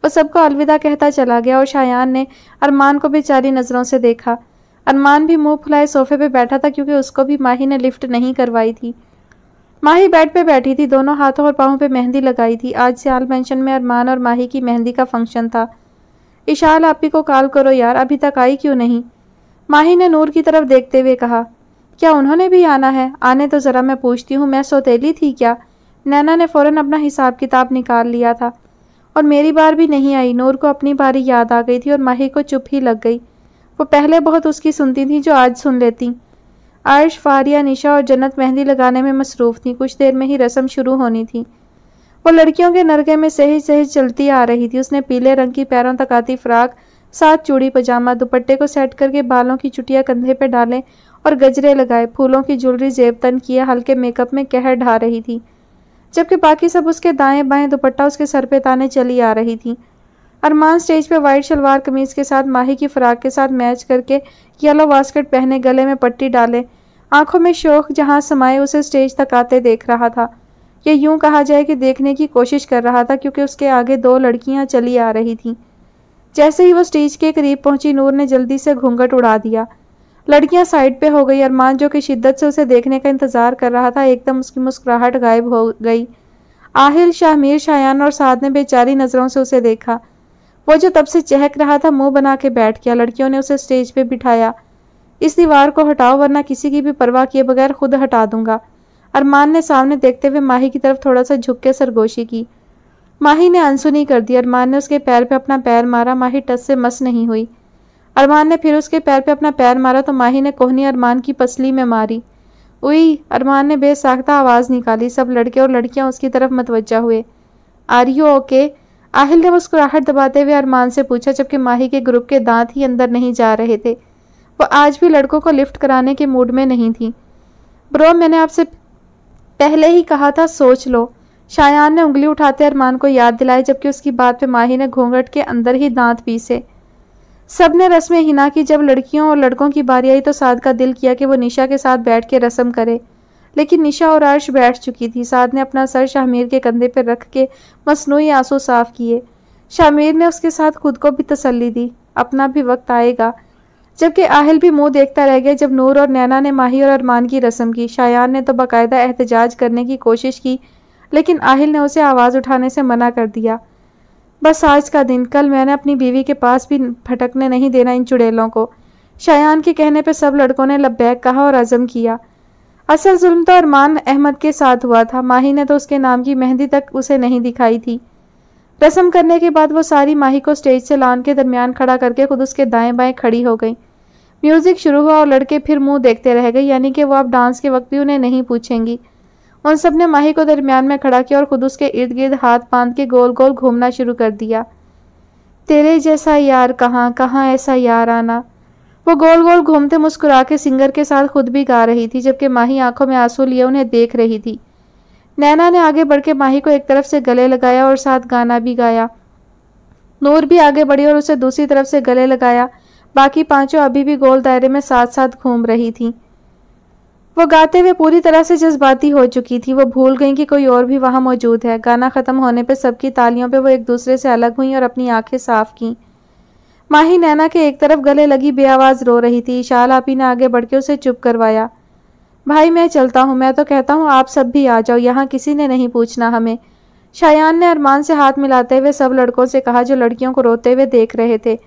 वो सबको अलविदा कहता चला गया और शायान ने अरमान को बेचारी नज़रों से देखा। अरमान भी मुंह फुलाए सोफे पे बैठा था, क्योंकि उसको भी माही ने लिफ्ट नहीं करवाई थी। माही बेड पे बैठी थी, दोनों हाथों और पाँव पे मेहंदी लगाई थी। आज सियाल मेंशन में अरमान और माही की मेहंदी का फंक्शन था। इशाल आपी को कॉल करो यार, अभी तक आई क्यों नहीं? माही ने नूर की तरफ देखते हुए कहा। क्या उन्होंने भी आना है? आने तो ज़रा, मैं पूछती हूँ। मैं सौतेली थी क्या? नैना ने फ़ौरन अपना हिसाब किताब निकाल लिया था। और मेरी बार भी नहीं आई। नूर को अपनी बारी याद आ गई थी और माही को चुप ही लग गई। वो पहले बहुत उसकी सुनती थी, जो आज सुन लेती। आयश, फारिया, निशा और जन्नत मेहंदी लगाने में मसरूफ़ थी। कुछ देर में ही रस्म शुरू होनी थी। वो लड़कियों के नरगे में सहज सहज चलती आ रही थी। उसने पीले रंग की पैरों तक आती फ्राक, साथ चूड़ी पजामा, दुपट्टे को सेट करके बालों की चुटिया कंधे पे डाले और गजरे लगाए, फूलों की ज्वेलरी जेब तन किए, हल्के मेकअप में कहर ढा रही थी, जबकि बाकी सब उसके दाएं बाएं दुपट्टा उसके सर पे ताने चली आ रही थी। अरमान स्टेज पे वाइट शलवार कमीज के साथ माही की फ्राक के साथ मैच करके येलो वास्कट पहने, गले में पट्टी डाले, आंखों में शौक जहां समाये, उसे स्टेज तक आते देख रहा था। ये यूं कहा जाए कि देखने की कोशिश कर रहा था, क्योंकि उसके आगे दो लड़कियां चली आ रही थीं। जैसे ही वो स्टेज के करीब पहुंची, नूर ने जल्दी से घूंघट उड़ा दिया। लड़कियां साइड पे हो गई। अरमान, जो कि शिद्दत से उसे देखने का इंतजार कर रहा था, एकदम उसकी मुस्कुराहट गायब हो गई। आहिल, शाहमीर, शायान और साद ने बेचारी नज़रों से उसे देखा। वो जो तब से चहक रहा था, मुंह बना के बैठ गया। लड़कियों ने उसे स्टेज पे बिठाया। इस दीवार को हटाओ, वरना किसी की भी परवाह किए बगैर खुद हटा दूंगा। अरमान ने सामने देखते हुए माही की तरफ थोड़ा सा झुक के सरगोशी की। माही ने अनसुनी कर दी। अरमान ने उसके पैर पे अपना पैर मारा। माही टस से मस नहीं हुई। अरमान ने फिर उसके पैर पे अपना पैर मारा तो माही ने कोहनी अरमान की पसली में मारी। उई! अरमान ने बेसाख्ता आवाज़ निकाली। सब लड़के और लड़कियां उसकी तरफ मतवज्जा हुए। Are you okay? आहिल ने मुस्कुराहट दबाते हुए अरमान से पूछा, जबकि माही के ग्रुप के दांत ही अंदर नहीं जा रहे थे। वो आज भी लड़कों को लिफ्ट कराने के मूड में नहीं थी। ब्रो, मैंने आपसे पहले ही कहा था, सोच लो। शायान ने उंगली उठाते अरमान को याद दिलाई, जबकि उसकी बात पे माही ने घूंघट के अंदर ही दांत पीसे। सब ने रस्में हिना की। जब लड़कियों और लड़कों की बारी आई तो साद का दिल किया कि वो निशा के साथ बैठ के रस्म करे, लेकिन निशा और अर्श बैठ चुकी थी। साद ने अपना सर शाहमीर के कंधे पर रख के मसनूई आंसू साफ किए। शाहमीर ने उसके साथ खुद को भी तसल्ली दी, अपना भी वक्त आएगा। जबकि आहिल भी मुंह देखता रह गया जब नूर और नैना ने माही और अरमान की रस्म की। शायान ने तो बाकायदा एहतजाज करने की कोशिश की, लेकिन आहिल ने उसे आवाज़ उठाने से मना कर दिया। बस आज का दिन, कल मैंने अपनी बीवी के पास भी भटकने नहीं देना इन चुड़ैलों को। शायान के कहने पे सब लड़कों ने लब्बैक कहा और अज़म किया। असल जुल्म तो अरमान अहमद के साथ हुआ था। माही ने तो उसके नाम की मेहंदी तक उसे नहीं दिखाई थी। रस्म करने के बाद वो सारी माही को स्टेज से लॉन के दरमियान खड़ा करके खुद उसके दाएं बाएं खड़ी हो गई। म्यूज़िक शुरू हुआ और लड़के फिर मुंह देखते रह गए, यानी कि वो अब डांस के वक्त भी उन्हें नहीं पूछेंगी। उन सब ने माही को दरमियान में खड़ा किया और खुद उसके इर्द गिर्द हाथ बांध के गोल गोल घूमना शुरू कर दिया। तेरे जैसा यार कहाँ, कहाँ ऐसा यार आना। वो गोल गोल घूमते मुस्कुरा के सिंगर के साथ खुद भी गा रही थी, जबकि माही आंखों में आंसू लिए उन्हें देख रही थी। नैना ने आगे बढ़ के माही को एक तरफ से गले लगाया और साथ गाना भी गाया। नूर भी आगे बढ़ी और उसे दूसरी तरफ से गले लगाया। बाकी पांचों अभी भी गोल दायरे में साथ साथ घूम रही थी। वो गाते हुए पूरी तरह से जज्बाती हो चुकी थी। वो भूल गई कि कोई और भी वहां मौजूद है। गाना खत्म होने पे सबकी तालियों पे वो एक दूसरे से अलग हुई और अपनी आंखें साफ की। माही नैना के एक तरफ गले लगी बेआवाज रो रही थी। इशाल आपी ने आगे बढ़ के उसे चुप करवाया। भाई मैं चलता हूँ, मैं तो कहता हूँ आप सब भी आ जाओ, यहाँ किसी ने नहीं पूछना हमें। शायान ने अरमान से हाथ मिलाते हुए सब लड़कों से कहा जो लड़कियों को रोते हुए देख रहे थे,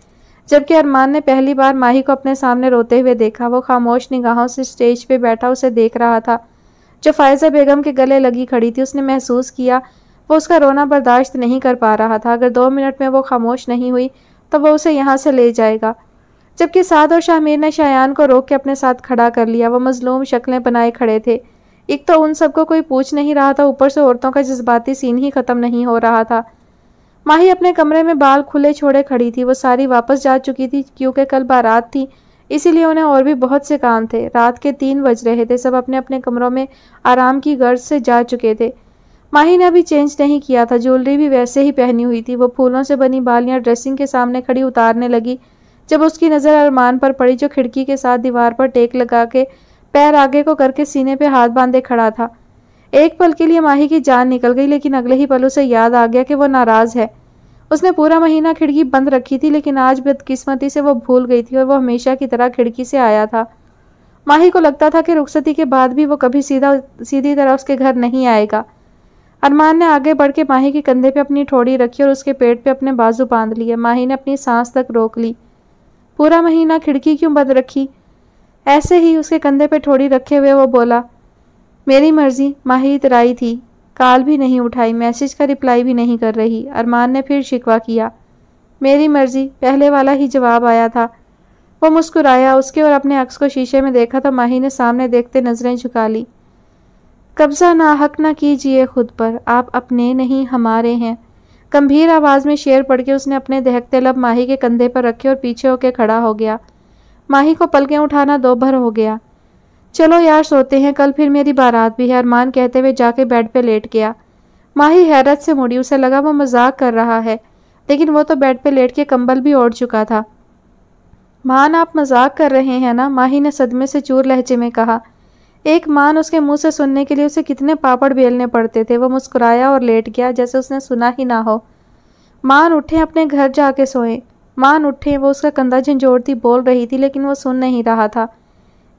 जबकि अरमान ने पहली बार माही को अपने सामने रोते हुए देखा। वो खामोश निगाहों से स्टेज पे बैठा उसे देख रहा था, जो फायजा बेगम के गले लगी खड़ी थी। उसने महसूस किया वो उसका रोना बर्दाश्त नहीं कर पा रहा था। अगर 2 मिनट में वो खामोश नहीं हुई तो वो उसे यहाँ से ले जाएगा। जबकि साद और शाहमीर ने शायान को रोक के अपने साथ खड़ा कर लिया। वो मजलूम शक्लें बनाए खड़े थे। एक तो उन सबको कोई पूछ नहीं रहा था, ऊपर से औरतों का जज्बाती सीन ही खत्म नहीं हो रहा था। माही अपने कमरे में बाल खुले छोड़े खड़ी थी। वो सारी वापस जा चुकी थी, क्योंकि कल बारात थी। इसीलिए उन्हें और भी बहुत से काम थे। रात के 3 बज रहे थे। सब अपने अपने कमरों में आराम की गर्ज से जा चुके थे। माही ने अभी चेंज नहीं किया था, ज्वेलरी भी वैसे ही पहनी हुई थी। वो फूलों से बनी बालियां ड्रेसिंग के सामने खड़ी उतारने लगी जब उसकी नज़र अरमान पर पड़ी, जो खिड़की के साथ दीवार पर टेक लगा के पैर आगे को करके सीने पे हाथ बांधे खड़ा था। एक पल के लिए माही की जान निकल गई, लेकिन अगले ही पल उसे याद आ गया कि वो नाराज़ है। उसने पूरा महीना खिड़की बंद रखी थी, लेकिन आज बदकिस्मती से वो भूल गई थी और वो हमेशा की तरह खिड़की से आया था। माही को लगता था कि रुखसती के बाद भी वो कभी सीधी तरह उसके घर नहीं आएगा। अरमान ने आगे बढ़ के माही के कंधे पे अपनी ठोड़ी रखी और उसके पेट पे अपने बाजू बांध लिए। माही ने अपनी सांस तक रोक ली। पूरा महीना खिड़की क्यों बंद रखी? ऐसे ही उसके कंधे पे ठोड़ी रखे हुए वो बोला, मेरी मर्जी। माही इतराई थी। कॉल भी नहीं उठाई, मैसेज का रिप्लाई भी नहीं कर रही। अरमान ने फिर शिकवा किया, मेरी मर्जी। पहले वाला ही जवाब आया था। वो मुस्कुराया। उसके और अपने अक्स को शीशे में देखा तो माही ने सामने देखते नजरें झुका ली। कब्जा नाहक ना कीजिए खुद पर, आप अपने नहीं हमारे हैं। गंभीर आवाज में शेर पढ़ के उसने अपने दहकते लब माही के कंधे पर रखे और पीछे होके खड़ा हो गया। माही को पलकें उठाना दोभर हो गया। चलो यार सोते हैं, कल फिर मेरी बारात भी है, अरमान कहते हुए जाके बेड पे लेट गया। माही हैरत से मुड़ी। उसे लगा वो मजाक कर रहा है, लेकिन वो तो बेड पे लेट के कंबल भी ओढ़ चुका था। मान, आप मजाक कर रहे हैं ना? माही ने सदमे से चूर लहजे में कहा। एक मान उसके मुंह से सुनने के लिए उसे कितने पापड़ बेलने पड़ते थे। वो मुस्कुराया और लेट गया जैसे उसने सुना ही ना हो। मान उठे, अपने घर जाके सोए। मान उठे। वो उसका कंधा झंझोड़ती बोल रही थी, लेकिन वो सुन नहीं रहा था।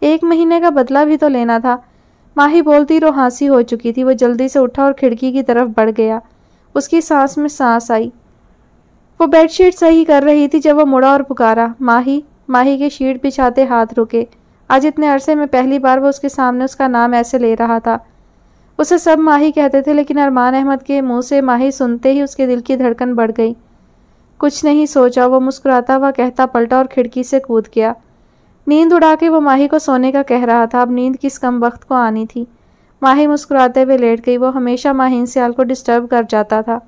1 महीने का बदला भी तो लेना था। माही बोलती रोहासी हो चुकी थी। वो जल्दी से उठा और खिड़की की तरफ बढ़ गया। उसकी सांस में सांस आई। वो बेडशीट सही कर रही थी जब वो मुड़ा और पुकारा, माही। माही के शीट बिछाते हाथ रुके। आज इतने अरसे में पहली बार वो उसके सामने उसका नाम ऐसे ले रहा था। उसे सब माही कहते थे, लेकिन अरमान अहमद के मुंह से माही सुनते ही उसके दिल की धड़कन बढ़ गई। कुछ नहीं सोचा, वो मुस्कुराता हुआ कहता पलटा और खिड़की से कूद गया। नींद उड़ा के वो माही को सोने का कह रहा था। अब नींद किस कम वक्त को आनी थी। माही मुस्कुराते हुए लेट गई। वो हमेशा माहीन सियाल को डिस्टर्ब कर जाता था।